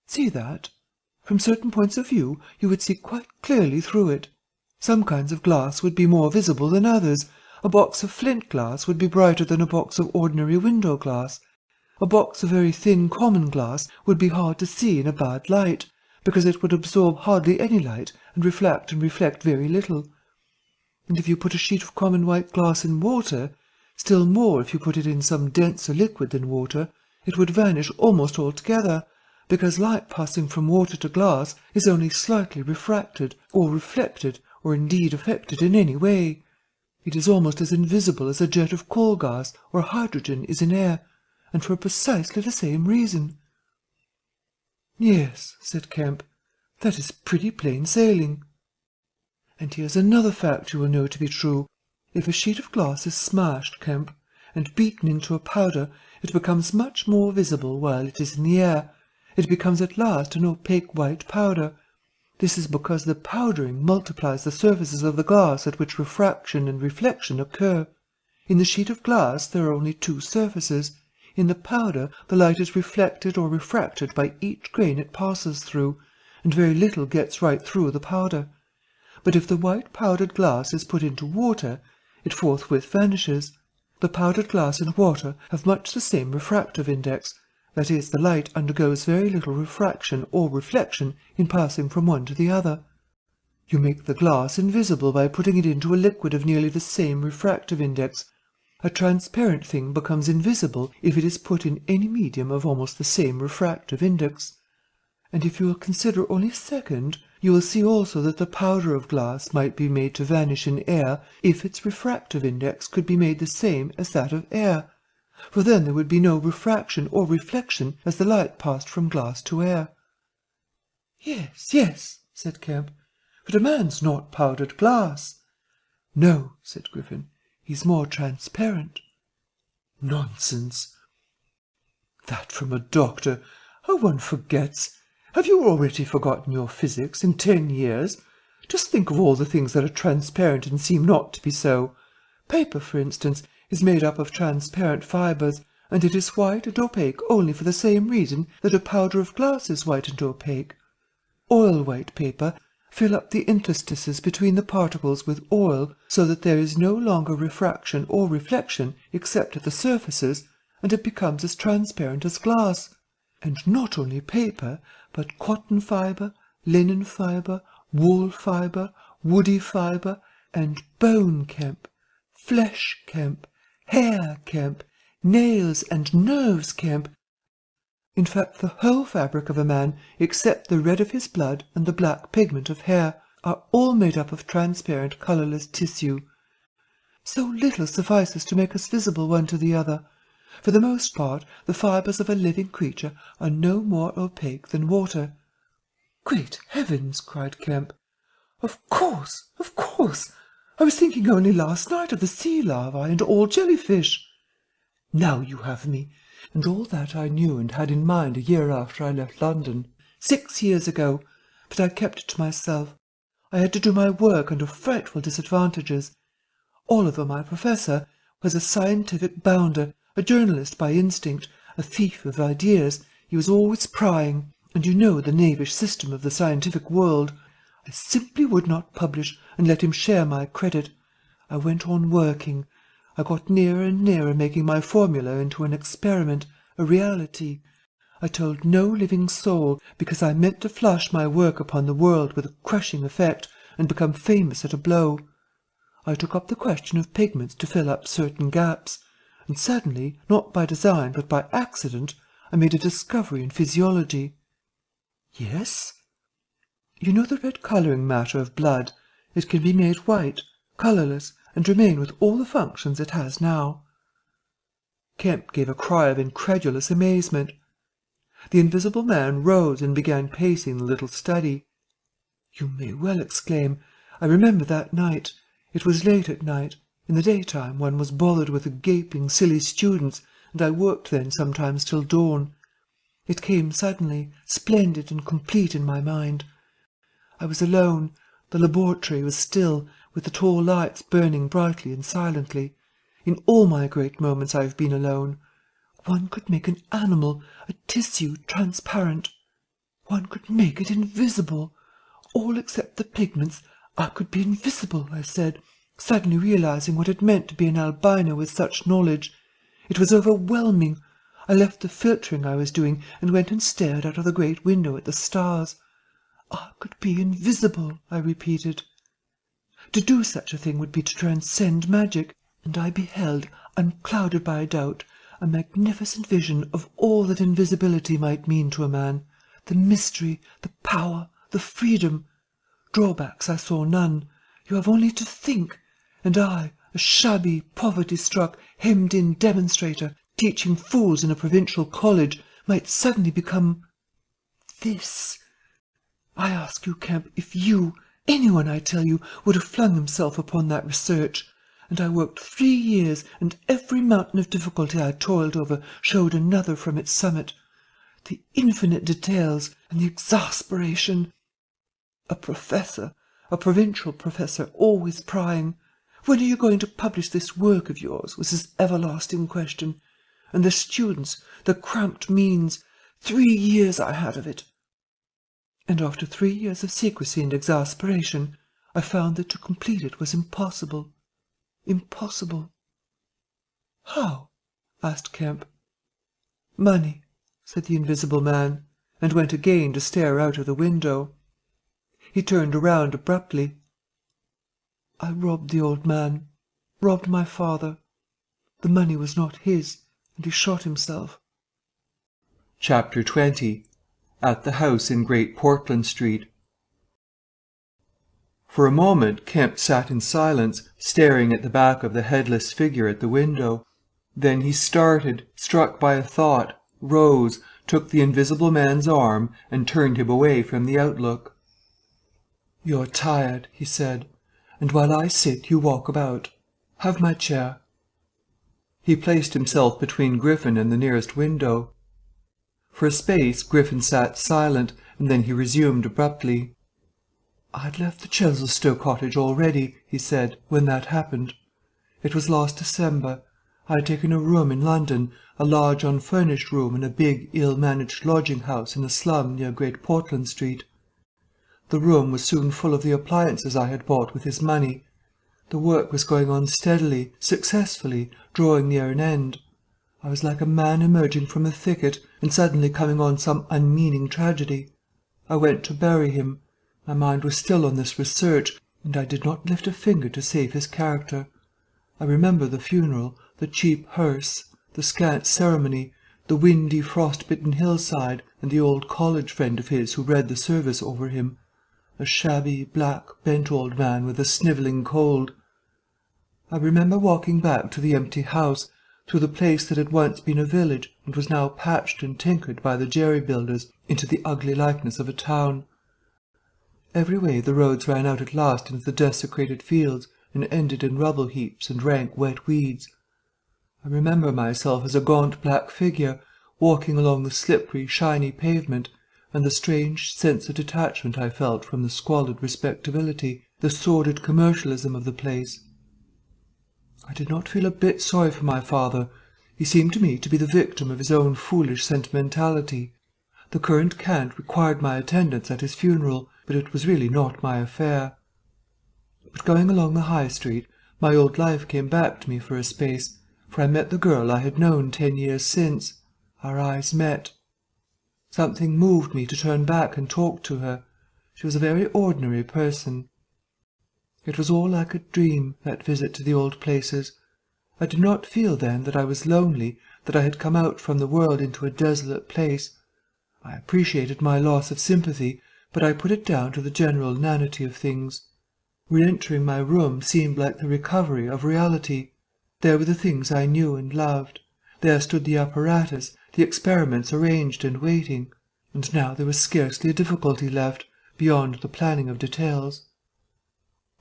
See that? From certain points of view you would see quite clearly through it. Some kinds of glass would be more visible than others. A box of flint glass would be brighter than a box of ordinary window glass. A box of very thin common glass would be hard to see in a bad light, because it would absorb hardly any light and reflect very little. And if you put a sheet of common white glass in water, still more if you put it in some denser liquid than water, it would vanish almost altogether, because light passing from water to glass is only slightly refracted, or reflected, or indeed affected in any way. It is almost as invisible as a jet of coal gas or hydrogen is in air, and for precisely the same reason." "Yes," said Kemp, "that is pretty plain sailing. And here's another fact you will know to be true. If a sheet of glass is smashed, Kemp, and beaten into a powder, it becomes much more visible while it is in the air. It becomes at last an opaque white powder. This is because the powdering multiplies the surfaces of the glass at which refraction and reflection occur. In the sheet of glass there are only 2 surfaces. In the powder the light is reflected or refracted by each grain it passes through, and very little gets right through the powder. But if the white powdered glass is put into water, it forthwith vanishes. The powdered glass and water have much the same refractive index. That is, the light undergoes very little refraction or reflection in passing from one to the other. You make the glass invisible by putting it into a liquid of nearly the same refractive index. A transparent thing becomes invisible if it is put in any medium of almost the same refractive index. And if you will consider only a second, you will see also that the powder of glass might be made to vanish in air if its refractive index could be made the same as that of air, for then there would be no refraction or reflection as the light passed from glass to air." "Yes, yes," said Kemp, "but a man's not powdered glass." "No," said Griffin, "he's more transparent." "Nonsense." "That from a doctor! How one forgets! Have you already forgotten your physics in 10 years? Just think of all the things that are transparent and seem not to be so. Paper, for instance, is made up of transparent fibres, and it is white and opaque only for the same reason that a powder of glass is white and opaque. Oil-white paper fill up the interstices between the particles with oil, so that there is no longer refraction or reflection except at the surfaces, and it becomes as transparent as glass. And not only paper, but cotton fibre, linen fibre, wool fibre, woody fibre, and bone, Kemp, flesh, Kemp, hair, Kemp, nails and nerves, Kemp. In fact, the whole fabric of a man, except the red of his blood and the black pigment of hair, are all made up of transparent, colourless tissue. So little suffices to make us visible one to the other. For the most part, the fibres of a living creature are no more opaque than water." "Great heavens!" cried Kemp. Of course, of course. I was thinking only last night of the sea larvae and all jellyfish." "Now you have me. And all that I knew and had in mind a year after I left London. 6 years ago. But I kept it to myself. I had to do my work under frightful disadvantages. Oliver, my professor, was a scientific bounder, a journalist by instinct, a thief of ideas. He was always prying, and you know the knavish system of the scientific world. I simply would not publish and let him share my credit. I went on working. I got nearer and nearer making my formula into an experiment, a reality. I told no living soul, because I meant to flush my work upon the world with a crushing effect and become famous at a blow. I took up the question of pigments to fill up certain gaps, and suddenly, not by design but by accident, I made a discovery in physiology." "Yes?" "You know the red colouring matter of blood? It can be made white, colourless, and remain with all the functions it has now." Kemp gave a cry of incredulous amazement. The Invisible Man rose and began pacing the little study. "You may well exclaim. I remember that night. It was late at night. In the daytime one was bothered with the gaping, silly students, and I worked then sometimes till dawn. It came suddenly, splendid and complete in my mind. I was alone. The laboratory was still, with the tall lights burning brightly and silently. In all my great moments I have been alone. One could make an animal, a tissue, transparent. One could make it invisible. All except the pigments. I could be invisible, I said, suddenly realizing what it meant to be an albino with such knowledge. It was overwhelming. I left the filtering I was doing and went and stared out of the great window at the stars. I could be invisible, I repeated. To do such a thing would be to transcend magic, and I beheld, unclouded by doubt, a magnificent vision of all that invisibility might mean to a man, the mystery, the power, the freedom. Drawbacks I saw none. You have only to think, and I, a shabby, poverty-struck, hemmed-in demonstrator, teaching fools in a provincial college, might suddenly become this. I ask you, Kemp, if you, anyone, I tell you, would have flung himself upon that research. And I worked 3 years, and every mountain of difficulty I toiled over showed another from its summit. The infinite details, and the exasperation. A professor, a provincial professor, always prying. When are you going to publish this work of yours, was his everlasting question. And the students, the cramped means. 3 years I had of it. And after 3 years of secrecy and exasperation, I found that to complete it was impossible. Impossible." "How?" asked Kemp. "Money," said the Invisible Man, and went again to stare out of the window. He turned around abruptly. "I robbed the old man, robbed my father. The money was not his, and he shot himself." Chapter 20. At the house in Great Portland Street. For a moment Kemp sat in silence, staring at the back of the headless figure at the window. Then he started, struck by a thought, rose, took the Invisible Man's arm, and turned him away from the outlook. "You're tired," he said, "and while I sit you walk about. Have my chair." He placed himself between Griffin and the nearest window. For a space Griffin sat silent, and then he resumed abruptly. "I'd left the Chesilstowe cottage already," he said, "when that happened. It was last December. I had taken a room in London, a large unfurnished room in a big, ill-managed lodging-house in a slum near Great Portland Street. The room was soon full of the appliances I had bought with his money. The work was going on steadily, successfully, drawing near an end. I was like a man emerging from a thicket, and suddenly coming on some unmeaning tragedy. I went to bury him. My mind was still on this research, and I did not lift a finger to save his character. I remember the funeral, the cheap hearse, the scant ceremony, the windy, frost-bitten hillside, and the old college friend of his who read the service over him. a shabby, black, bent old man with a snivelling cold. I remember walking back to the empty house, through the place that had once been a village and was now patched and tinkered by the jerry-builders into the ugly likeness of a town. Every way the roads ran out at last into the desecrated fields and ended in rubble heaps and rank wet weeds. I remember myself as a gaunt black figure, walking along the slippery, shiny pavement, and the strange sense of detachment I felt from the squalid respectability, the sordid commercialism of the place. I did not feel a bit sorry for my father. He seemed to me to be the victim of his own foolish sentimentality. The current cant required my attendance at his funeral, but it was really not my affair. But going along the High Street, my old life came back to me for a space, for I met the girl I had known 10 years since. Our eyes met. Something moved me to turn back and talk to her. She was a very ordinary person. It was all like a dream, that visit to the old places. I did not feel then that I was lonely, that I had come out from the world into a desolate place. I appreciated my loss of sympathy, but I put it down to the general inanity of things. Re-entering my room seemed like the recovery of reality. There were the things I knew and loved. There stood the apparatus, the experiments arranged and waiting, and now there was scarcely a difficulty left, beyond the planning of details.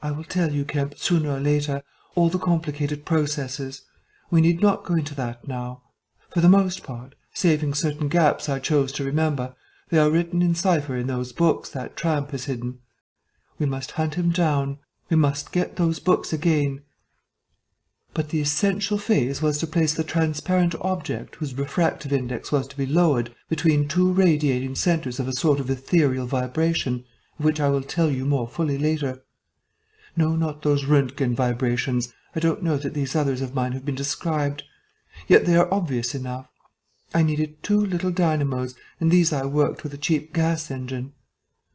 I will tell you, Kemp, sooner or later, all the complicated processes. We need not go into that now. For the most part, saving certain gaps I chose to remember, they are written in cipher in those books that tramp has hidden. We must hunt him down. We must get those books again. But the essential phase was to place the transparent object whose refractive index was to be lowered between two radiating centres of a sort of ethereal vibration, of which I will tell you more fully later. No, not those Röntgen vibrations. I don't know that these others of mine have been described. Yet they are obvious enough. I needed 2 little dynamos, and these I worked with a cheap gas engine.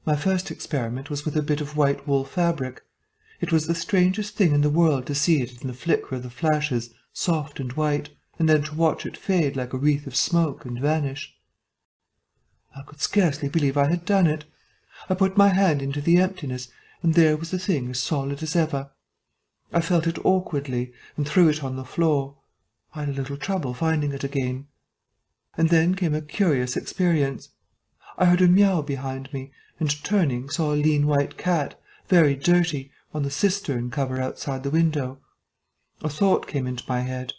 My first experiment was with a bit of white wool fabric. It was the strangest thing in the world to see it in the flicker of the flashes, soft and white, and then to watch it fade like a wreath of smoke and vanish. I could scarcely believe I had done it. I put my hand into the emptiness, and there was the thing as solid as ever. I felt it awkwardly, and threw it on the floor. I had a little trouble finding it again. And then came a curious experience. I heard a meow behind me, and turning saw a lean white cat, very dirty, on the cistern cover outside the window. A thought came into my head.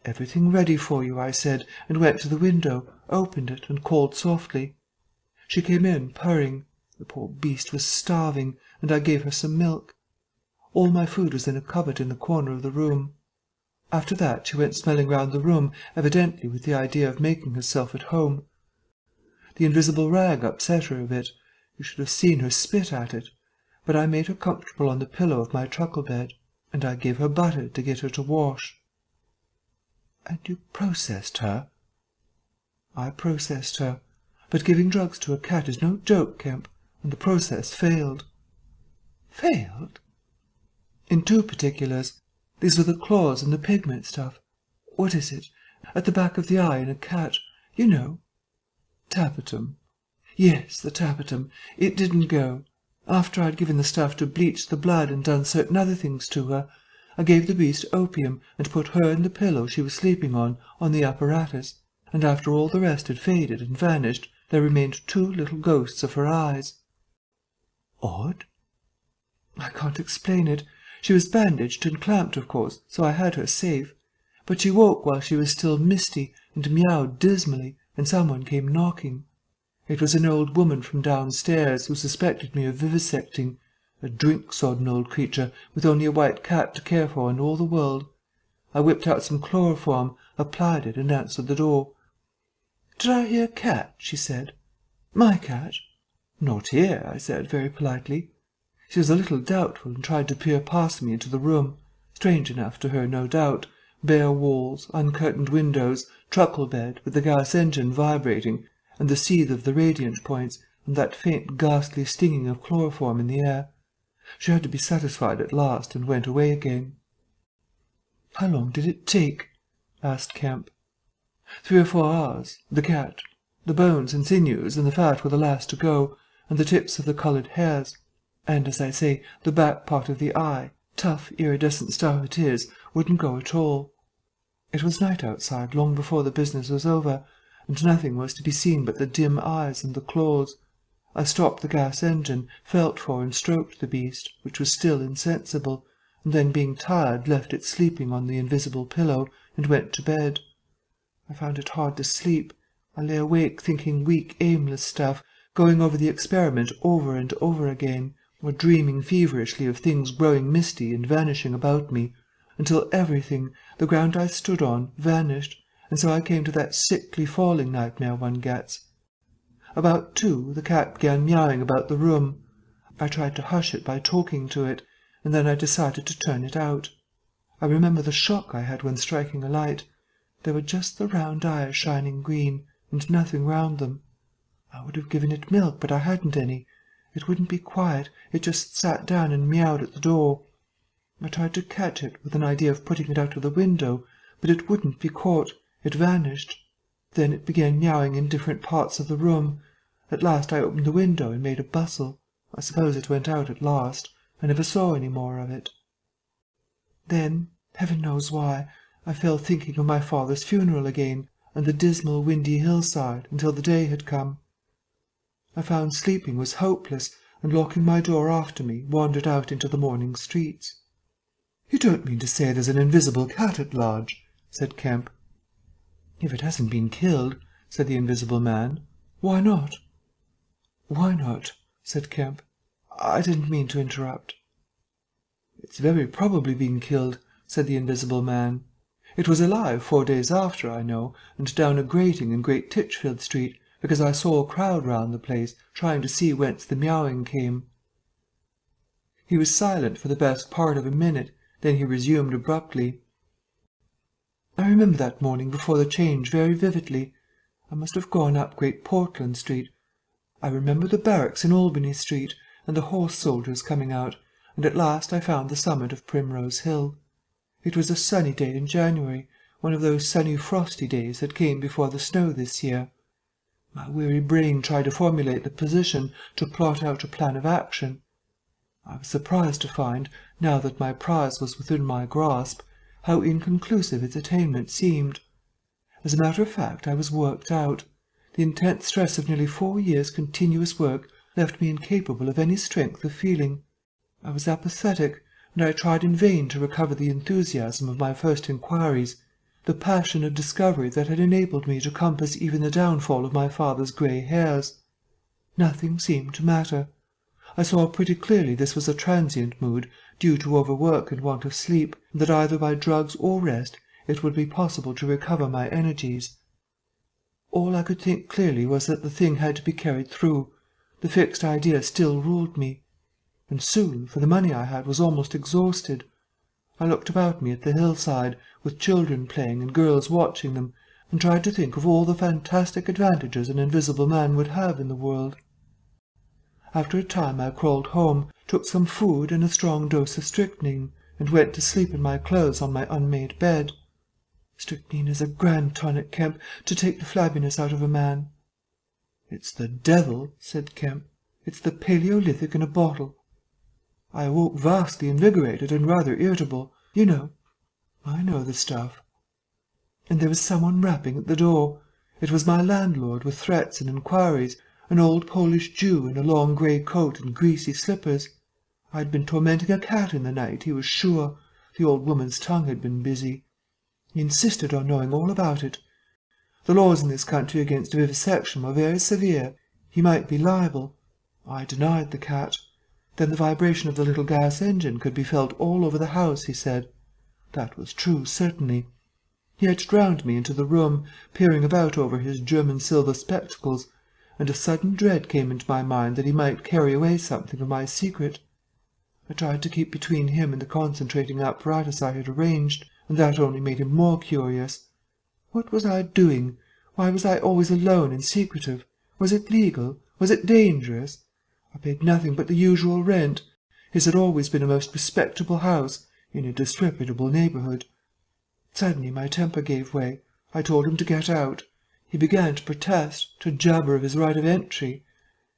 "Everything ready for you," I said, and went to the window, opened it, and called softly. She came in, purring. The poor beast was starving, and I gave her some milk. All my food was in a cupboard in the corner of the room. After that she went smelling round the room, evidently with the idea of making herself at home. The invisible rag upset her a bit. You should have seen her spit at it. But I made her comfortable on the pillow of my truckle bed, and I gave her butter to get her to wash. "And you processed her?" "I processed her. But giving drugs to a cat is no joke, Kemp, and the process failed." "Failed?" "In 2 particulars. These were the claws and the pigment stuff. What is it? At the back of the eye in a cat. You know." "Tapetum." "Yes, the tapetum. It didn't go. After I'd given the stuff to bleach the blood and done certain other things to her, I gave the beast opium and put her and the pillow she was sleeping on the apparatus, and after all the rest had faded and vanished, there remained 2 little ghosts of her eyes." "Odd." "I can't explain it. She was bandaged and clamped, of course, so I had her safe. But she woke while she was still misty, and meowed dismally, and someone came knocking. It was an old woman from downstairs, who suspected me of vivisecting, a drink-sodden old creature, with only a white cat to care for in all the world. I whipped out some chloroform, applied it, and answered the door. "Did I hear cat?" she said. "My cat?" "Not here," I said, very politely. She was a little doubtful, and tried to peer past me into the room. Strange enough to her, no doubt. Bare walls, uncurtained windows, truckle bed, with the gas engine vibrating, and the seethe of the radiant points, and that faint ghastly stinging of chloroform in the air. She had to be satisfied at last, and went away again. "How long did it take?" asked Kemp. 3 or 4 hours. The cat. The bones and sinews and the fat were the last to go. and the tips of the coloured hairs. And, as I say, the back part of the eye, tough, iridescent stuff it is, wouldn't go at all. It was night outside long before the business was over, and nothing was to be seen but the dim eyes and the claws. I stopped the gas engine, felt for and stroked the beast, which was still insensible, and then, being tired, left it sleeping on the invisible pillow, and went to bed. I found it hard to sleep. I lay awake thinking weak, aimless stuff, going over the experiment over and over again, or dreaming feverishly of things growing misty and vanishing about me, until everything, the ground I stood on, vanished, and so I came to that sickly falling nightmare one gets. About 2, the cat began meowing about the room. I tried to hush it by talking to it, and then I decided to turn it out. I remember the shock I had when striking a light. There were just the round eyes shining green, and nothing round them. I would have given it milk, but I hadn't any. It wouldn't be quiet. It just sat down and meowed at the door. I tried to catch it, with an idea of putting it out of the window, but it wouldn't be caught. It vanished. Then it began meowing in different parts of the room. At last I opened the window and made a bustle. I suppose it went out at last. I never saw any more of it. Then, heaven knows why, I fell thinking of my father's funeral again, and the dismal, windy hillside, until the day had come. I found sleeping was hopeless, and locking my door after me, wandered out into the morning streets. "You don't mean to say there's an invisible cat at large?" said Kemp. "If it hasn't been killed," said the Invisible Man. "Why not?" "Why not?" said Kemp. "I didn't mean to interrupt." "It's very probably been killed," said the Invisible Man. "It was alive 4 days after, I know, and down a grating in Great Titchfield Street, because I saw a crowd round the place, trying to see whence the meowing came." He was silent for the best part of a minute, then he resumed abruptly. "I remember that morning before the change very vividly. I must have gone up Great Portland Street. I remember the barracks in Albany Street, and the horse soldiers coming out, and at last I found the summit of Primrose Hill. It was a sunny day in January, one of those sunny frosty days that came before the snow this year. My weary brain tried to formulate the position, to plot out a plan of action. I was surprised to find, now that my prize was within my grasp, how inconclusive its attainment seemed. As a matter of fact, I was worked out. The intense stress of nearly 4 years' continuous work left me incapable of any strength of feeling. I was apathetic, and I tried in vain to recover the enthusiasm of my first inquiries, the passion of discovery that had enabled me to compass even the downfall of my father's grey hairs. Nothing seemed to matter. I saw pretty clearly this was a transient mood, due to overwork and want of sleep, and that either by drugs or rest it would be possible to recover my energies. All I could think clearly was that the thing had to be carried through. The fixed idea still ruled me. And soon, for the money I had was almost exhausted. I looked about me at the hillside, with children playing and girls watching them, and tried to think of all the fantastic advantages an Invisible Man would have in the world. After a time I crawled home, took some food and a strong dose of strychnine, and went to sleep in my clothes on my unmade bed. Strychnine is a grand tonic, Kemp, to take the flabbiness out of a man. "It's the devil," said Kemp. "It's the Paleolithic in a bottle." I awoke vastly invigorated and rather irritable. You know. I know the stuff. And there was someone rapping at the door. It was my landlord, with threats and inquiries, an old Polish Jew in a long grey coat and greasy slippers. I had been tormenting a cat in the night, he was sure. The old woman's tongue had been busy. He insisted on knowing all about it. The laws in this country against vivisection were very severe. He might be liable. I denied the cat. Then the vibration of the little gas engine could be felt all over the house, he said. That was true, certainly. He edged round me into the room, peering about over his German silver spectacles, and a sudden dread came into my mind that he might carry away something of my secret. I tried to keep between him and the concentrating apparatus I had arranged, and that only made him more curious. What was I doing? Why was I always alone and secretive? Was it legal? Was it dangerous? I paid nothing but the usual rent. His had always been a most respectable house, in a disreputable neighbourhood. Suddenly my temper gave way. I told him to get out. He began to protest, to jabber of his right of entry.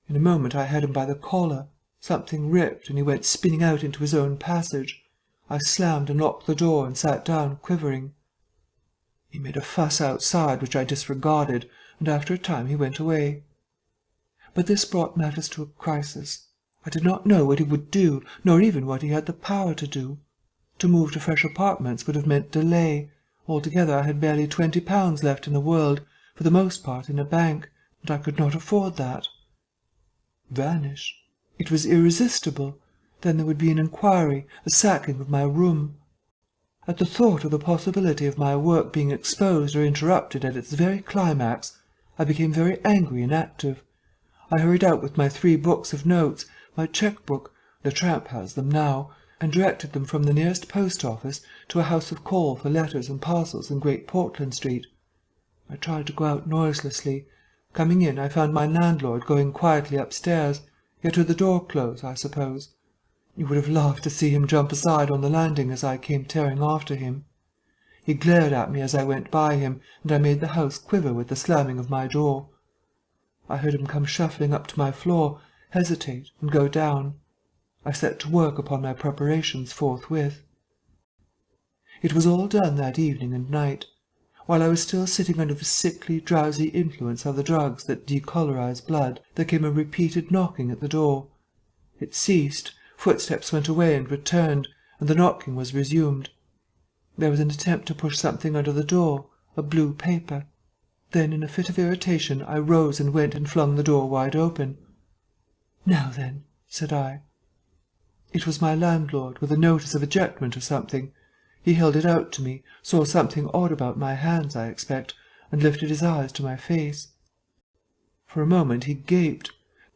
In a moment I had him by the collar. Something ripped, and he went spinning out into his own passage. I slammed and locked the door and sat down, quivering. He made a fuss outside, which I disregarded, and after a time he went away. But this brought matters to a crisis. I did not know what he would do, nor even what he had the power to do. To move to fresh apartments would have meant delay. Altogether I had barely £20 left in the world, for the most part in a bank, and I could not afford that. Vanish. It was irresistible. Then there would be an inquiry, a sacking of my room. At the thought of the possibility of my work being exposed or interrupted at its very climax, I became very angry and active. I hurried out with my 3 books of notes, my cheque-book, the tramp has them now, and directed them from the nearest post-office to a house of call for letters and parcels in Great Portland Street. I tried to go out noiselessly. Coming in, I found my landlord going quietly upstairs, yet with the door closed, I suppose. You would have laughed to see him jump aside on the landing as I came tearing after him. He glared at me as I went by him, and I made the house quiver with the slamming of my door. I heard him come shuffling up to my floor, hesitate, and go down. I set to work upon my preparations forthwith. It was all done that evening and night. While I was still sitting under the sickly, drowsy influence of the drugs that decolorize blood, there came a repeated knocking at the door. It ceased, footsteps went away and returned, and the knocking was resumed. There was an attempt to push something under the door, a blue paper. Then, in a fit of irritation, I rose and went and flung the door wide open. "Now then," said I. It was my landlord, with a notice of ejectment or something. He held it out to me, saw something odd about my hands, I expect, and lifted his eyes to my face. For a moment he gaped.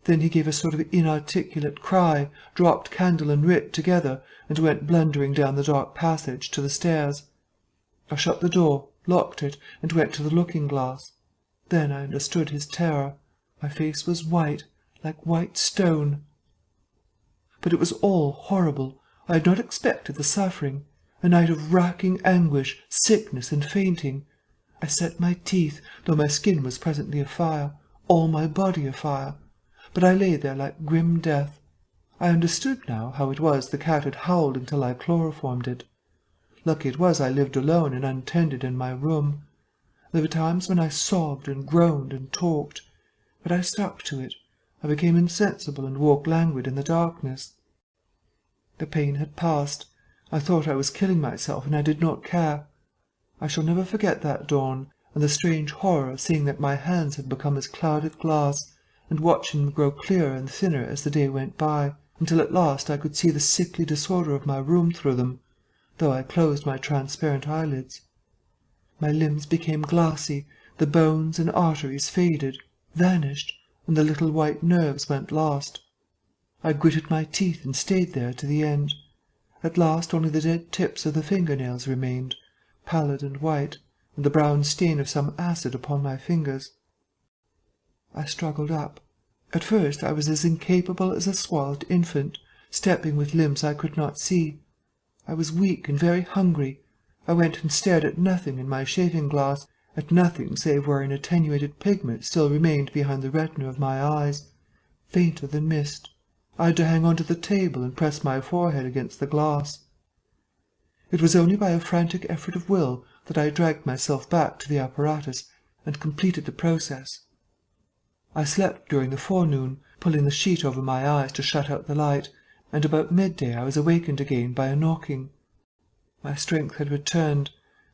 Then he gave a sort of inarticulate cry, dropped candle and writ together, and went blundering down the dark passage to the stairs. I shut the door, locked it, and went to the looking-glass. Then I understood his terror. My face was white, like white stone. But it was all horrible. I had not expected the suffering. A night of racking anguish, sickness, and fainting. I set my teeth, though my skin was presently afire, all my body afire. But I lay there like grim death. I understood now how it was the cat had howled until I chloroformed it. Lucky it was I lived alone and untended in my room. There were times when I sobbed and groaned and talked. But I stuck to it. I became insensible and walked languid in the darkness. The pain had passed. I thought I was killing myself, and I did not care. I shall never forget that dawn, and the strange horror of seeing that my hands had become as clouded glass, and watching them grow clearer and thinner as the day went by, until at last I could see the sickly disorder of my room through them, though I closed my transparent eyelids. My limbs became glassy, the bones and arteries faded, vanished, and the little white nerves went lost. I gritted my teeth and stayed there to the end. At last only the dead tips of the finger-nails remained, pallid and white, and the brown stain of some acid upon my fingers. I struggled up. At first I was as incapable as a swathed infant, stepping with limbs I could not see. I was weak and very hungry. I went and stared at nothing in my shaving-glass, at nothing save where an attenuated pigment still remained behind the retina of my eyes, fainter than mist. I had to hang on to the table and press my forehead against the glass. It was only by a frantic effort of will that I dragged myself back to the apparatus and completed the process. I slept during the forenoon, pulling the sheet over my eyes to shut out the light, and about midday I was awakened again by a knocking. My strength had returned.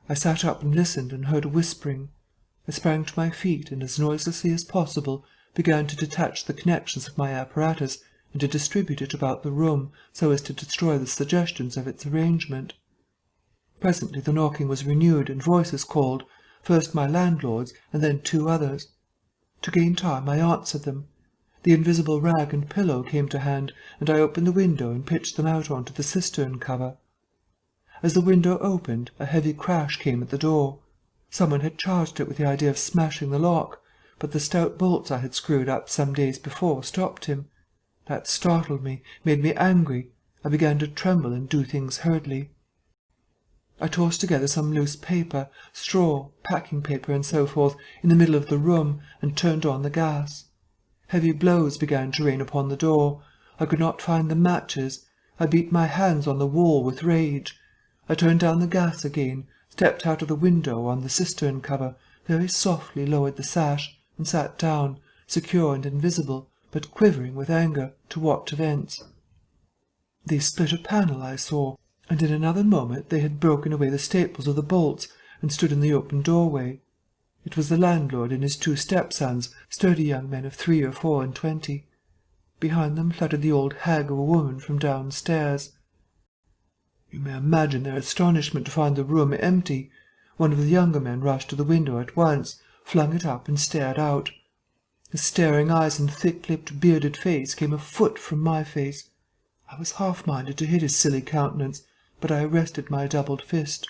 I sat up and listened and heard a whispering. I sprang to my feet and, as noiselessly as possible, began to detach the connections of my apparatus and to distribute it about the room so as to destroy the suggestions of its arrangement. Presently the knocking was renewed and voices called, first my landlord's and then 2 others. To gain time I answered them. The invisible rag and pillow came to hand, and I opened the window and pitched them out onto the cistern cover. As the window opened, a heavy crash came at the door. Someone had charged it with the idea of smashing the lock, but the stout bolts I had screwed up some days before stopped him. That startled me, made me angry. I began to tremble and do things hurriedly. I tossed together some loose paper, straw, packing paper, and so forth, in the middle of the room, and turned on the gas. Heavy blows began to rain upon the door. I could not find the matches. I beat my hands on the wall with rage. I turned down the gas again, stepped out of the window on the cistern cover, very softly lowered the sash, and sat down, secure and invisible, but quivering with anger, to watch events. They split a panel, I saw, and in another moment they had broken away the staples of the bolts and stood in the open doorway. It was the landlord and his 2 stepsons, sturdy young men of 3 or 4 and 20. Behind them fluttered the old hag of a woman from downstairs. You may imagine their astonishment to find the room empty. One of the younger men rushed to the window at once, flung it up and stared out. His staring eyes and thick-lipped, bearded face came a foot from my face. I was half-minded to hit his silly countenance, but I arrested my doubled fist.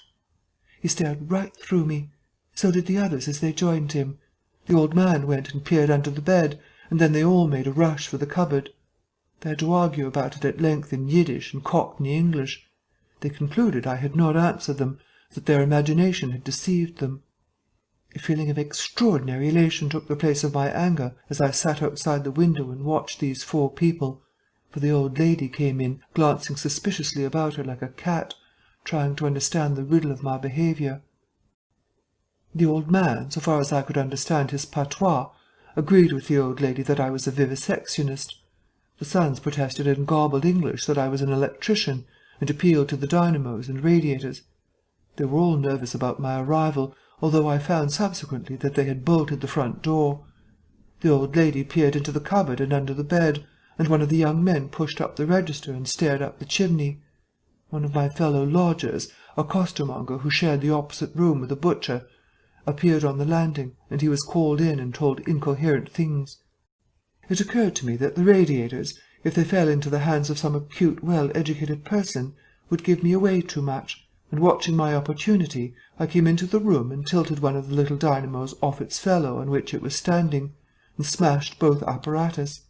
He stared right through me. So did the others as they joined him. The old man went and peered under the bed, and then they all made a rush for the cupboard. They had to argue about it at length in Yiddish and Cockney English. They concluded I had not answered them, that their imagination had deceived them. A feeling of extraordinary elation took the place of my anger as I sat outside the window and watched these 4 people, for the old lady came in, glancing suspiciously about her like a cat, trying to understand the riddle of my behaviour. The old man, so far as I could understand his patois, agreed with the old lady that I was a vivisectionist. The sons protested in gobbled English that I was an electrician, and appealed to the dynamos and radiators. They were all nervous about my arrival, although I found subsequently that they had bolted the front door. The old lady peered into the cupboard and under the bed, and one of the young men pushed up the register and stared up the chimney. One of my fellow lodgers, a costermonger who shared the opposite room with the butcher, appeared on the landing, and he was called in and told incoherent things. It occurred to me that the radiators, if they fell into the hands of some acute, well-educated person, would give me away too much, and watching my opportunity, I came into the room and tilted one of the little dynamos off its fellow on which it was standing, and smashed both apparatus.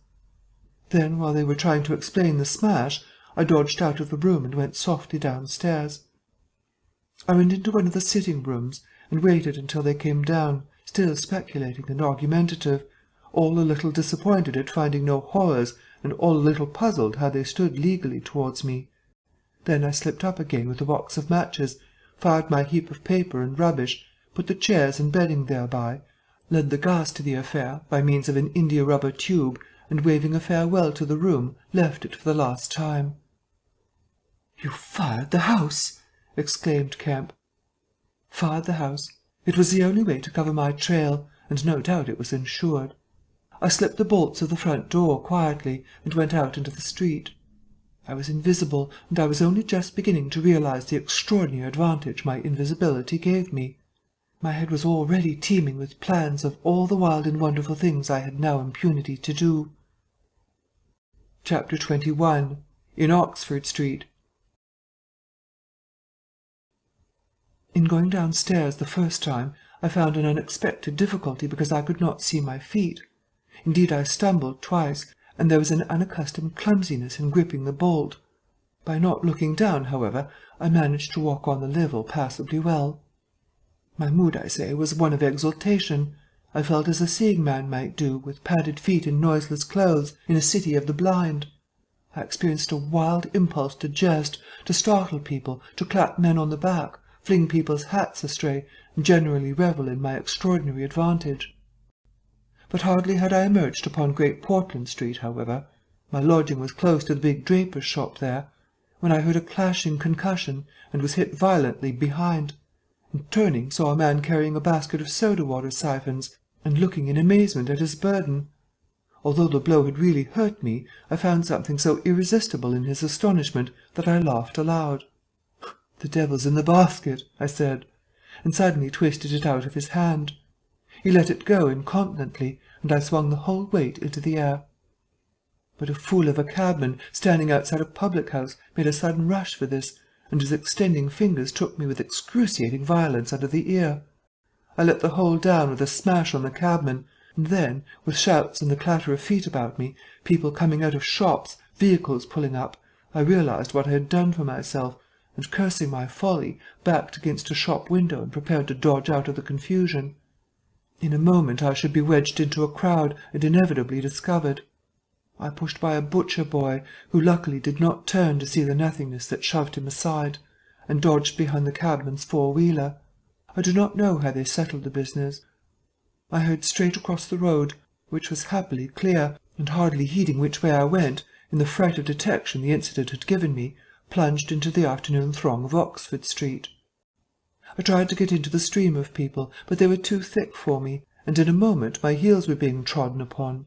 Then, while they were trying to explain the smash, I dodged out of the room and went softly downstairs. I went into one of the sitting-rooms, and waited until they came down, still speculating and argumentative, all a little disappointed at finding no horrors, and all a little puzzled how they stood legally towards me. Then I slipped up again with a box of matches, fired my heap of paper and rubbish, put the chairs and bedding thereby, led the gas to the affair by means of an india-rubber tube, and waving a farewell to the room, left it for the last time. "You fired the house!" exclaimed Kemp. Fired the house. It was the only way to cover my trail, and no doubt it was ensured. I slipped the bolts of the front door quietly and went out into the street. I was invisible, and I was only just beginning to realize the extraordinary advantage my invisibility gave me. My head was already teeming with plans of all the wild and wonderful things I had now impunity to do. Chapter 21. In Oxford Street. In going downstairs the first time, I found an unexpected difficulty because I could not see my feet. Indeed, I stumbled twice, and there was an unaccustomed clumsiness in gripping the bolt. By not looking down, however, I managed to walk on the level passably well. My mood, I say, was one of exultation. I felt as a seeing man might do, with padded feet and noiseless clothes, in a city of the blind. I experienced a wild impulse to jest, to startle people, to clap men on the back, fling people's hats astray, and generally revel in my extraordinary advantage. But hardly had I emerged upon Great Portland Street, however, my lodging was close to the big draper's shop there, when I heard a clashing concussion, and was hit violently behind, and turning saw a man carrying a basket of soda-water siphons, and looking in amazement at his burden. Although the blow had really hurt me, I found something so irresistible in his astonishment that I laughed aloud. "The devil's in the basket," I said, and suddenly twisted it out of his hand. He let it go incontinently, and I swung the whole weight into the air. But a fool of a cabman, standing outside a public-house, made a sudden rush for this, and his extending fingers took me with excruciating violence under the ear. I let the whole down with a smash on the cabman, and then, with shouts and the clatter of feet about me, people coming out of shops, vehicles pulling up, I realized what I had done for myself, and, cursing my folly, backed against a shop window and prepared to dodge out of the confusion. In a moment I should be wedged into a crowd and inevitably discovered. I pushed by a butcher boy, who luckily did not turn to see the nothingness that shoved him aside, and dodged behind the cabman's four-wheeler. I do not know how they settled the business. I hurried straight across the road, which was happily clear, and hardly heeding which way I went, in the fright of detection the incident had given me, plunged into the afternoon throng of Oxford Street. I tried to get into the stream of people, but they were too thick for me, and in a moment my heels were being trodden upon.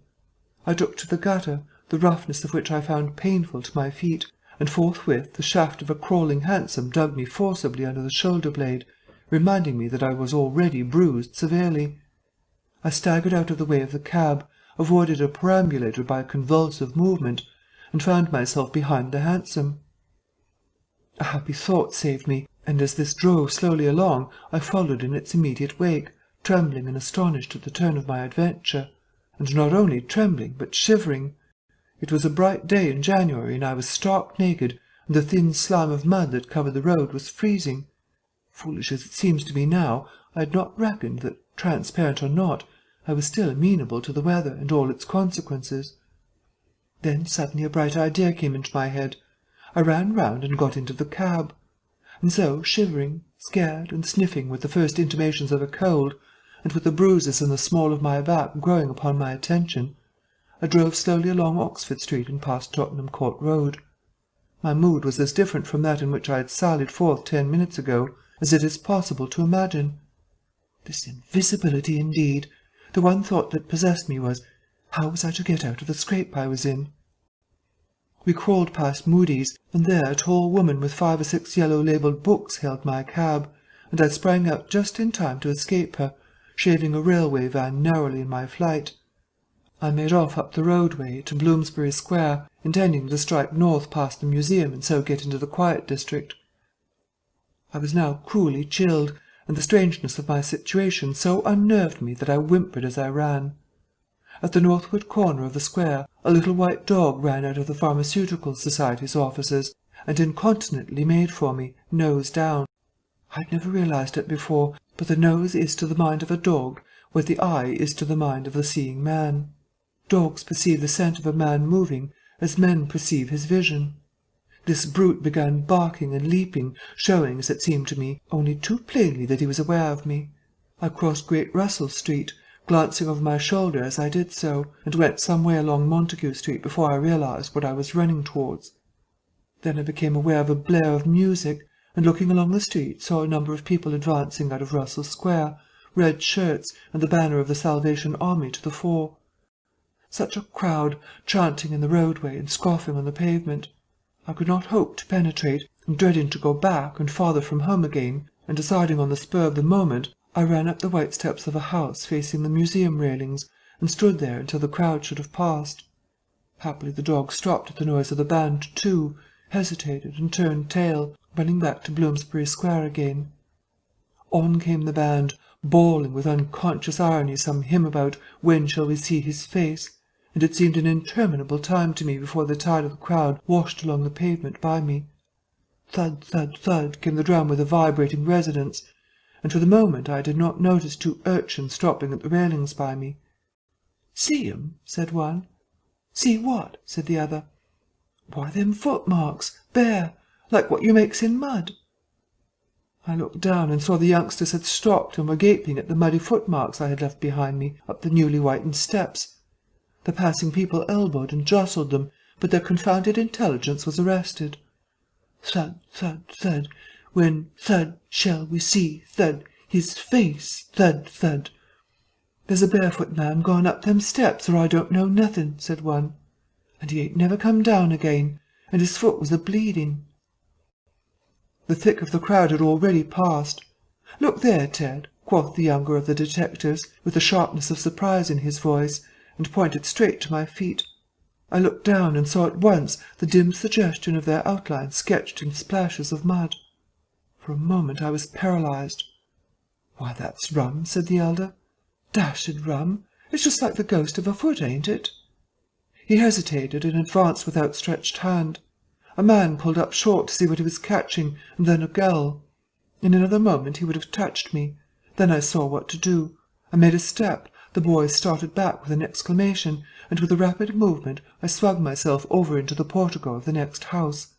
I took to the gutter, the roughness of which I found painful to my feet, and forthwith the shaft of a crawling hansom dug me forcibly under the shoulder-blade, reminding me that I was already bruised severely. I staggered out of the way of the cab, avoided a perambulator by a convulsive movement, and found myself behind the hansom. A happy thought saved me, and as this drove slowly along I followed in its immediate wake, trembling and astonished at the turn of my adventure, and not only trembling but shivering. It was a bright day in January, and I was stark naked, and the thin slime of mud that covered the road was freezing. Foolish as it seems to me now, I had not reckoned that, transparent or not, I was still amenable to the weather and all its consequences. Then suddenly a bright idea came into my head. I ran round and got into the cab. And so, shivering, scared, and sniffing with the first intimations of a cold, and with the bruises in the small of my back growing upon my attention, I drove slowly along Oxford Street and past Tottenham Court Road. My mood was as different from that in which I had sallied forth 10 minutes ago as it is possible to imagine. This invisibility, indeed! The one thought that possessed me was, how was I to get out of the scrape I was in? We crawled past Moody's, and there a tall woman with 5 or 6 yellow-labelled books hailed my cab, and I sprang out just in time to escape her, shaving a railway van narrowly in my flight. I made off up the roadway to Bloomsbury Square, intending to strike north past the museum and so get into the quiet district. I was now cruelly chilled, and the strangeness of my situation so unnerved me that I whimpered as I ran. At the northward corner of the square a little white dog ran out of the Pharmaceutical Society's offices, and incontinently made for me, nose down. I had never realized it before, but the nose is to the mind of a dog what the eye is to the mind of the seeing man. Dogs perceive the scent of a man moving as men perceive his vision. This brute began barking and leaping, showing, as it seemed to me, only too plainly that he was aware of me. I crossed Great Russell Street, glancing over my shoulder as I did so, and went some way along Montague Street before I realized what I was running towards. Then I became aware of a blare of music, and looking along the street saw a number of people advancing out of Russell Square, red shirts and the banner of the Salvation Army to the fore. Such a crowd, chanting in the roadway and scoffing on the pavement! I could not hope to penetrate, and dreading to go back and farther from home again, and deciding on the spur of the moment, I ran up the white steps of a house facing the museum railings, and stood there until the crowd should have passed. Happily the dog stopped at the noise of the band too, hesitated, and turned tail, running back to Bloomsbury Square again. On came the band, bawling with unconscious irony some hymn about "When shall we see his face?" and it seemed an interminable time to me before the tide of the crowd washed along the pavement by me. Thud, thud, thud came the drum with a vibrating resonance, and for the moment I did not notice 2 urchins stopping at the railings by me. "See 'em?" said one. "See what?" said the other. "Why, them footmarks, bare, like what you makes in mud." I looked down and saw the youngsters had stopped and were gaping at the muddy footmarks I had left behind me up the newly whitened steps. The passing people elbowed and jostled them, but their confounded intelligence was arrested. Thud, thud, thud, when thud shall we see thud his face, thud, thud. "There's a barefoot man gone up them steps, or I don't know nothing," said one. "And he ain't never come down again, and his foot was a-bleeding." The thick of the crowd had already passed. "Look there, Ted," quoth the younger of the detectives, with the sharpness of surprise in his voice, and pointed straight to my feet. I looked down and saw at once the dim suggestion of their outline sketched in splashes of mud. For a moment I was paralyzed. "Why, that's rum," said the elder. "Dashed rum. It's just like the ghost of a foot, ain't it?" He hesitated and advanced with outstretched hand. A man pulled up short to see what he was catching, and then a girl. In another moment he would have touched me. Then I saw what to do. I made a step, the boy started back with an exclamation, and with a rapid movement I swung myself over into the portico of the next house.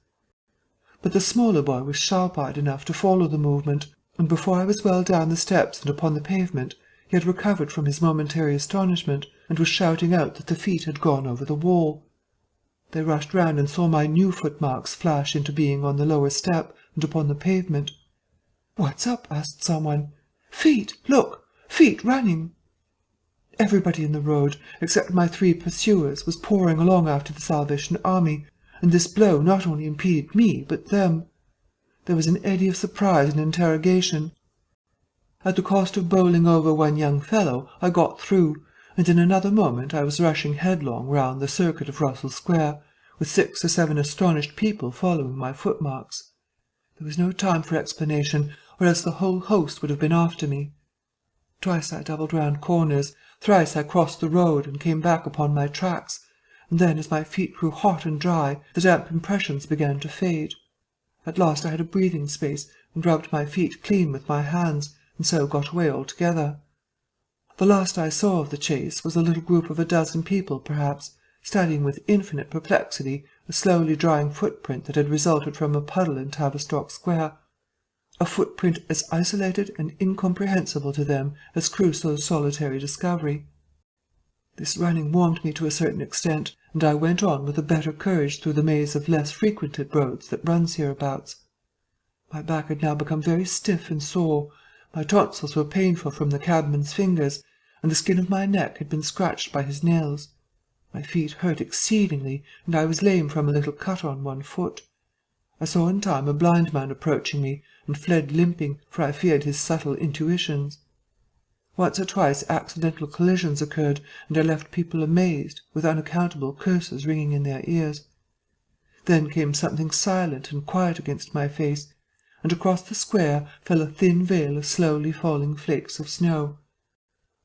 But the smaller boy was sharp-eyed enough to follow the movement, and before I was well down the steps and upon the pavement, he had recovered from his momentary astonishment, and was shouting out that the feet had gone over the wall. They rushed round and saw my new footmarks flash into being on the lower step and upon the pavement. "What's up?" asked someone. "Feet! Look! Feet running!" Everybody in the road, except my 3 pursuers, was pouring along after the Salvation Army, and this blow not only impeded me, but them. There was an eddy of surprise and interrogation. At the cost of bowling over one young fellow, I got through, and in another moment I was rushing headlong round the circuit of Russell Square, with 6 or 7 astonished people following my footmarks. There was no time for explanation, or else the whole host would have been after me. Twice I doubled round corners, thrice I crossed the road and came back upon my tracks, and then, as my feet grew hot and dry, the damp impressions began to fade. At last I had a breathing space, and rubbed my feet clean with my hands, and so got away altogether. The last I saw of the chase was a little group of a dozen people, perhaps, studying with infinite perplexity a slowly drying footprint that had resulted from a puddle in Tavistock Square, a footprint as isolated and incomprehensible to them as Crusoe's solitary discovery. This running warmed me to a certain extent, and I went on with a better courage through the maze of less frequented roads that runs hereabouts. My back had now become very stiff and sore, my tonsils were painful from the cabman's fingers, and the skin of my neck had been scratched by his nails. My feet hurt exceedingly, and I was lame from a little cut on one foot. I saw in time a blind man approaching me, and fled limping, for I feared his subtle intuitions. Once or twice accidental collisions occurred, and I left people amazed, with unaccountable curses ringing in their ears. Then came something silent and quiet against my face, and across the square fell a thin veil of slowly falling flakes of snow.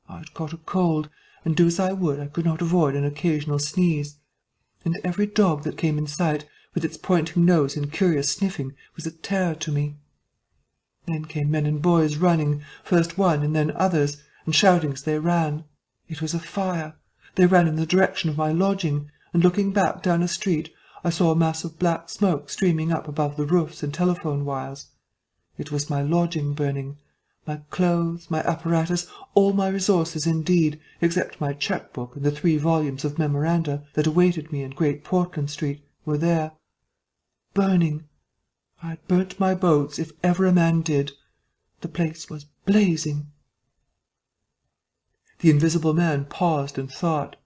I had caught a cold, and do as I would I could not avoid an occasional sneeze, and every dog that came in sight, with its pointing nose and curious sniffing, was a terror to me. Then came men and boys running, first one and then others, and shouting as they ran. It was a fire. They ran in the direction of my lodging, and looking back down a street, I saw a mass of black smoke streaming up above the roofs and telephone wires. It was my lodging burning. My clothes, my apparatus, all my resources indeed, except my cheque-book and the 3 volumes of memoranda that awaited me in Great Portland Street, were there. Burning. I had burnt my boats, if ever a man did. The place was blazing. The invisible man paused and thought.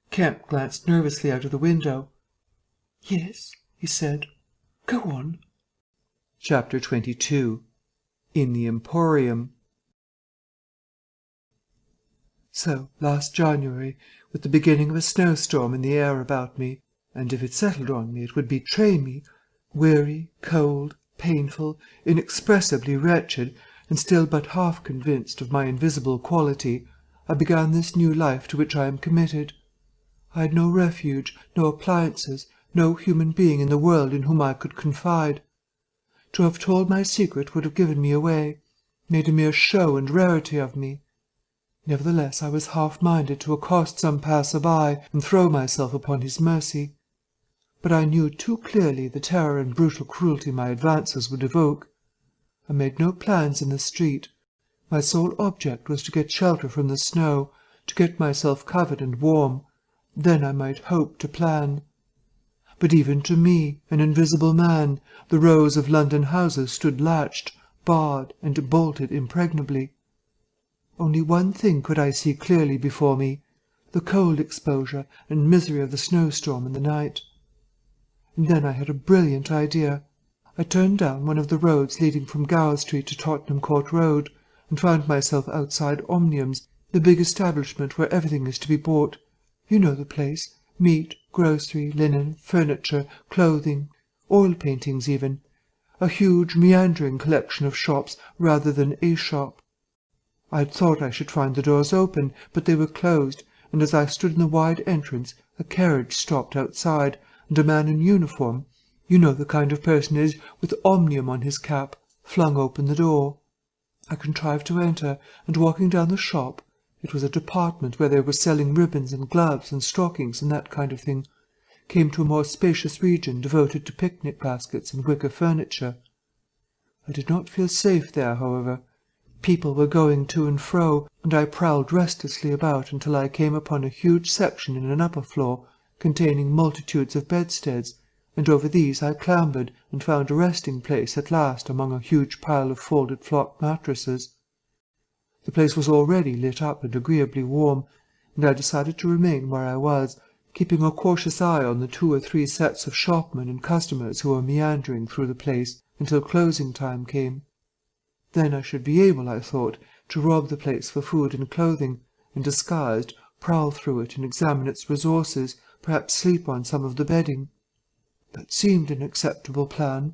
Kemp glanced nervously out of the window. "Yes," he said. "Go on." Chapter 22. In the Emporium. So, last January, with the beginning of a snowstorm in the air about me, and if it settled on me it would betray me, weary, cold, painful, inexpressibly wretched, and still but half convinced of my invisible quality, I began this new life to which I am committed. I had no refuge, no appliances, no human being in the world in whom I could confide. To have told my secret would have given me away, made a mere show and rarity of me. Nevertheless, I was half-minded to accost some passer-by and throw myself upon his mercy. But I knew too clearly the terror and brutal cruelty my advances would evoke. I made no plans in the street. My sole object was to get shelter from the snow, to get myself covered and warm. Then I might hope to plan. But even to me, an invisible man, the rows of London houses stood latched, barred, and bolted impregnably. Only one thing could I see clearly before me, the cold exposure and misery of the snowstorm and the night. And then I had a brilliant idea. I turned down one of the roads leading from Gower Street to Tottenham Court Road, and found myself outside Omnium's, the big establishment where everything is to be bought. You know the place. Meat, grocery, linen, furniture, clothing, oil paintings even. A huge meandering collection of shops rather than a shop. I had thought I should find the doors open, but they were closed, and as I stood in the wide entrance a carriage stopped outside, and a man in uniform, you know the kind of personage with Omnium on his cap, flung open the door. I contrived to enter, and walking down the shop, It was a department where they were selling ribbons and gloves and stockings and that kind of thing. Came to a more spacious region devoted to picnic baskets and wicker furniture. I did not feel safe there, however. People were going to and fro, and I prowled restlessly about until I came upon a huge section in an upper floor containing multitudes of bedsteads, and over these I clambered and found a resting place at last among a huge pile of folded flock mattresses. The place was already lit up and agreeably warm, and I decided to remain where I was, keeping a cautious eye on the 2 or 3 sets of shopmen and customers who were meandering through the place until closing time came. Then I should be able, I thought, to rob the place for food and clothing, and disguised, prowl through it and examine its resources, perhaps sleep on some of the bedding. That seemed an acceptable plan.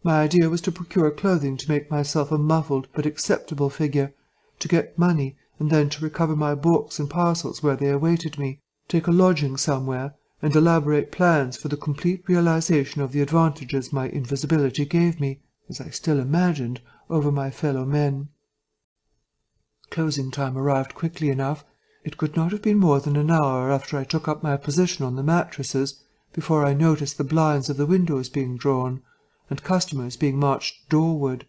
My idea was to procure clothing to make myself a muffled but acceptable figure, to get money, and then to recover my books and parcels where they awaited me, take a lodging somewhere, and elaborate plans for the complete realization of the advantages my invisibility gave me, as I still imagined, over my fellow men. Closing time arrived quickly enough. It could not have been more than an hour after I took up my position on the mattresses before I noticed the blinds of the windows being drawn, and customers being marched doorward.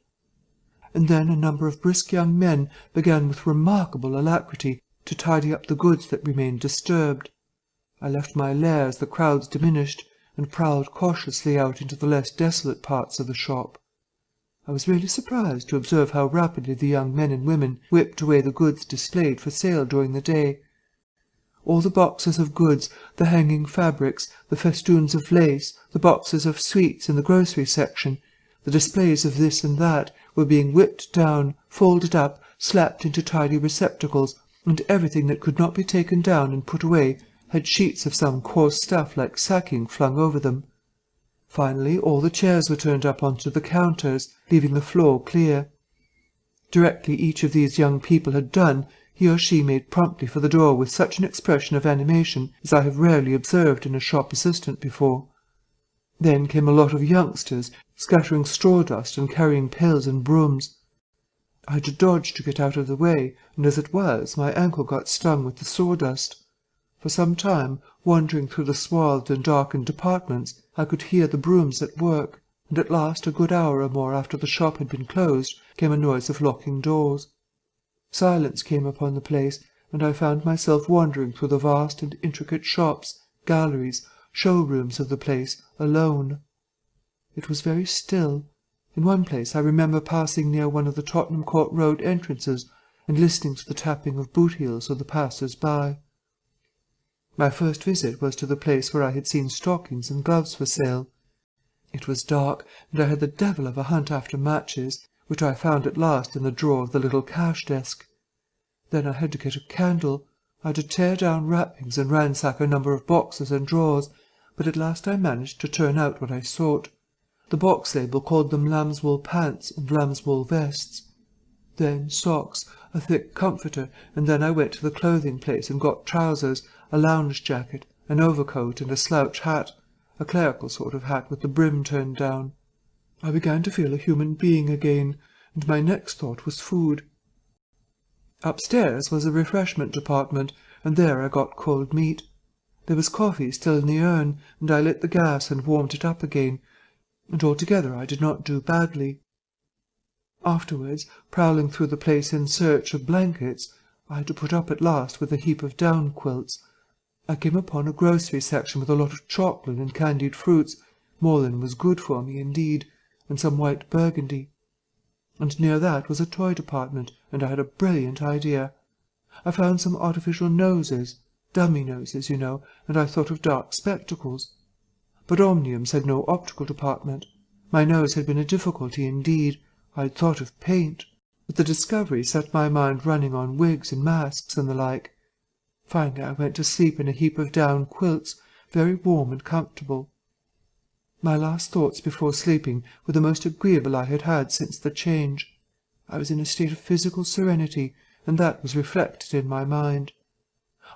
And then a number of brisk young men began with remarkable alacrity to tidy up the goods that remained disturbed. I left my lair as the crowds diminished, and prowled cautiously out into the less desolate parts of the shop. I was really surprised to observe how rapidly the young men and women whipped away the goods displayed for sale during the day. All the boxes of goods, the hanging fabrics, the festoons of lace, the boxes of sweets in the grocery section, the displays of this and that, were being whipped down, folded up, slapped into tidy receptacles, and everything that could not be taken down and put away had sheets of some coarse stuff like sacking flung over them. Finally, all the chairs were turned up onto the counters, leaving the floor clear. Directly each of these young people had done, he or she made promptly for the door with such an expression of animation as I have rarely observed in a shop assistant before. Then came a lot of youngsters, scattering straw dust and carrying pails and brooms. I had to dodge to get out of the way, and as it was, my ankle got stung with the sawdust. For some time, wandering through the swathed and darkened departments, I could hear the brooms at work, and at last, a good hour or more after the shop had been closed, came a noise of locking doors. Silence came upon the place, and I found myself wandering through the vast and intricate shops, galleries, show-rooms of the place, alone. It was very still. In one place I remember passing near one of the Tottenham Court Road entrances and listening to the tapping of boot-heels of the passers-by. My first visit was to the place where I had seen stockings and gloves for sale. It was dark, and I had the devil of a hunt after matches, which I found at last in the drawer of the little cash-desk. Then I had to get a candle. I had to tear down wrappings and ransack a number of boxes and drawers, but at last I managed to turn out what I sought. The box label called them lambswool pants and lambswool vests. Then socks, a thick comforter, and then I went to the clothing place and got trousers, a lounge jacket, an overcoat and a slouch hat, a clerical sort of hat with the brim turned down. I began to feel a human being again, and my next thought was food. Upstairs was the refreshment department, and there I got cold meat. There was coffee still in the urn, and I lit the gas and warmed it up again, and altogether I did not do badly. Afterwards, prowling through the place in search of blankets, I had to put up at last with a heap of down quilts. I came upon a grocery section with a lot of chocolate and candied fruits, more than was good for me indeed, and some white burgundy. And near that was a toy department, and I had a brilliant idea. I found some artificial noses, dummy noses, you know, and I thought of dark spectacles. But Omniums had no optical department. My nose had been a difficulty indeed. I had thought of paint, but the discovery set my mind running on wigs and masks and the like. Finally I went to sleep in a heap of down quilts, very warm and comfortable. My last thoughts before sleeping were the most agreeable I had had since the change. I was in a state of physical serenity, and that was reflected in my mind.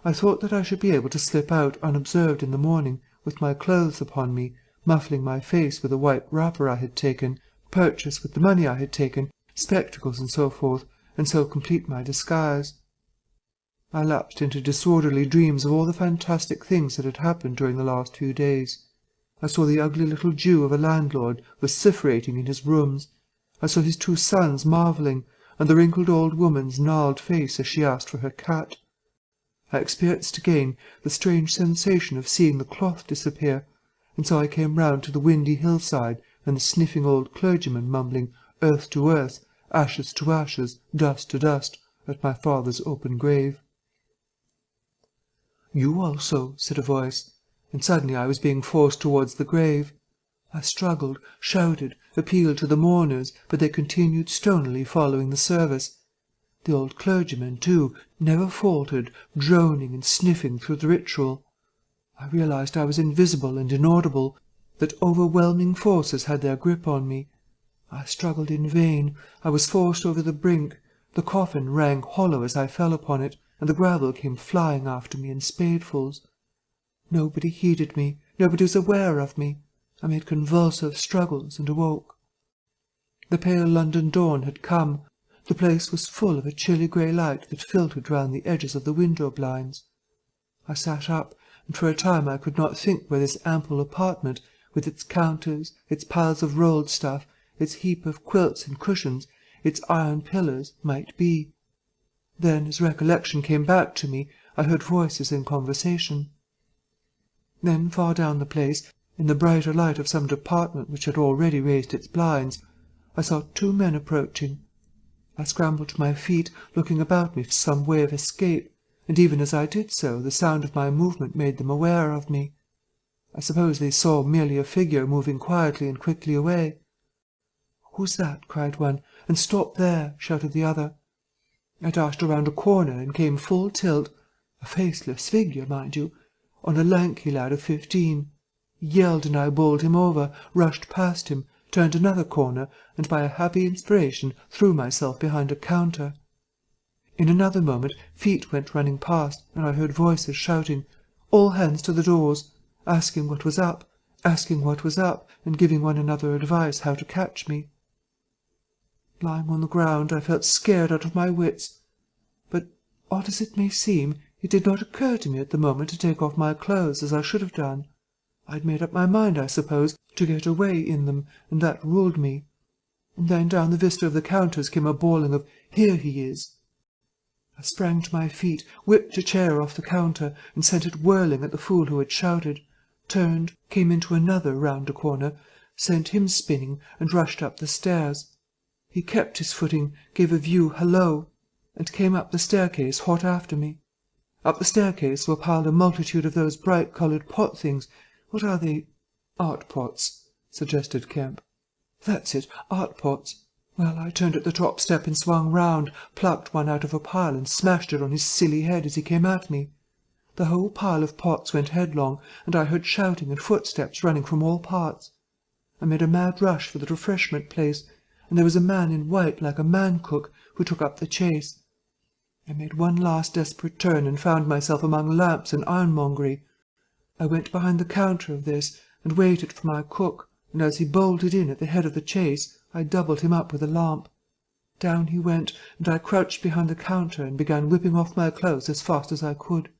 I thought that I should be able to slip out unobserved in the morning, with my clothes upon me, muffling my face with a white wrapper I had taken, purchase with the money I had taken, spectacles and so forth, and so complete my disguise. I lapsed into disorderly dreams of all the fantastic things that had happened during the last few days. I saw the ugly little Jew of a landlord vociferating in his rooms. I saw his 2 sons marvelling, and the wrinkled old woman's gnarled face as she asked for her cat. I experienced again the strange sensation of seeing the cloth disappear, and so I came round to the windy hillside and the sniffing old clergyman mumbling earth to earth, ashes to ashes, dust to dust, at my father's open grave. "You also," said a voice, and suddenly I was being forced towards the grave. I struggled, shouted, appealed to the mourners, but they continued stonily following the service. The old clergyman, too, never faltered, droning and sniffing through the ritual. I realized I was invisible and inaudible, that overwhelming forces had their grip on me. I struggled in vain. I was forced over the brink. The coffin rang hollow as I fell upon it, and the gravel came flying after me in spadefuls. Nobody heeded me. Nobody was aware of me. I made convulsive struggles and awoke. The pale London dawn had come. The place was full of a chilly grey light that filtered round the edges of the window blinds. I sat up, and for a time I could not think where this ample apartment, with its counters, its piles of rolled stuff, its heap of quilts and cushions, its iron pillars, might be. Then, as recollection came back to me, I heard voices in conversation. Then, far down the place, in the brighter light of some department which had already raised its blinds, I saw 2 men approaching. I scrambled to my feet, looking about me for some way of escape, and even as I did so the sound of my movement made them aware of me. I suppose they saw merely a figure moving quietly and quickly away. "Who's that?" cried one, and "Stop there!" shouted the other. I dashed around a corner and came full tilt, a faceless figure, mind you, on a lanky lad of 15. He yelled and I bowled him over, rushed past him, turned another corner, and by a happy inspiration threw myself behind a counter. In another moment feet went running past, and I heard voices shouting, "All hands to the doors," asking what was up, and giving one another advice how to catch me. Lying on the ground, I felt scared out of my wits. But, odd as it may seem, it did not occur to me at the moment to take off my clothes, as I should have done. I had made up my mind, I suppose, to get away in them, and that ruled me. And then down the vista of the counters came a bawling of "Here he is!" I sprang to my feet, whipped a chair off the counter, and sent it whirling at the fool who had shouted, turned, came into another round a corner, sent him spinning, and rushed up the stairs. He kept his footing, gave a view hallo, and came up the staircase hot after me. Up the staircase were piled a multitude of those bright-coloured pot things. What are they? "Art pots," suggested Kemp. "That's it, art pots. Well, I turned at the top step and swung round, plucked one out of a pile and smashed it on his silly head as he came at me. The whole pile of pots went headlong, and I heard shouting and footsteps running from all parts. I made a mad rush for the refreshment place, and there was a man in white like a man-cook who took up the chase. I made one last desperate turn and found myself among lamps and ironmongery. I went behind the counter of this and waited for my cook, and as he bolted in at the head of the chase, I doubled him up with a lamp. Down he went, and I crouched behind the counter and began whipping off my clothes as fast as I could.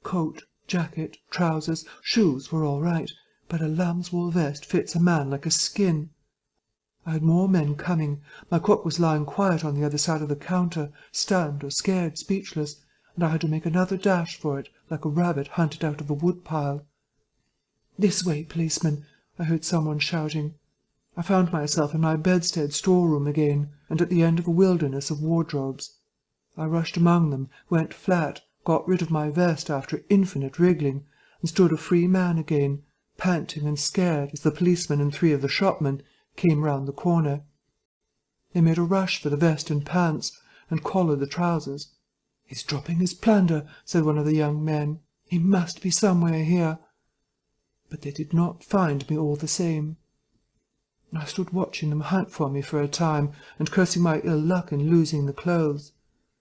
Coat, jacket, trousers, shoes were all right, but a lamb's-wool vest fits a man like a skin. I had more men coming. My cook was lying quiet on the other side of the counter, stunned or scared speechless, and I had to make another dash for it, like a rabbit hunted out of a wood-pile. "This way, policeman," I heard someone shouting. I found myself in my bedstead storeroom again, and at the end of a wilderness of wardrobes. I rushed among them, went flat, got rid of my vest after infinite wriggling, and stood a free man again, panting and scared as the policeman and 3 of the shopmen came round the corner. They made a rush for the vest and pants, and collared the trousers. "He's dropping his plunder," said one of the young men. "He must be somewhere here." But they did not find me all the same. I stood watching them hunt for me for a time, and cursing my ill luck in losing the clothes.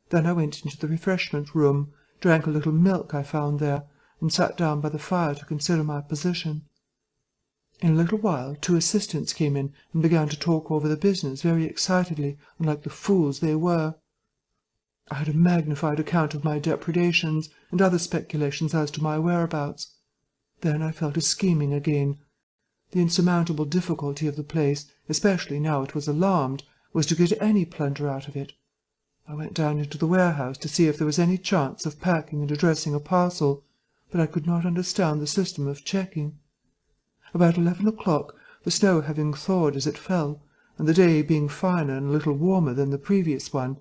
Then I went into the refreshment room, drank a little milk I found there, and sat down by the fire to consider my position. In a little while 2 assistants came in and began to talk over the business very excitedly and like the fools they were. I had a magnified account of my depredations, and other speculations as to my whereabouts. Then I fell to scheming again. The insurmountable difficulty of the place, especially now it was alarmed, was to get any plunder out of it. I went down into the warehouse to see if there was any chance of packing and addressing a parcel, but I could not understand the system of checking. About 11 o'clock, the snow having thawed as it fell, and the day being finer and a little warmer than the previous one,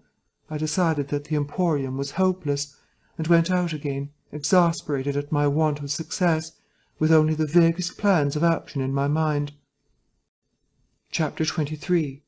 I decided that the Emporium was hopeless, and went out again, exasperated at my want of success, with only the vaguest plans of action in my mind. Chapter 23.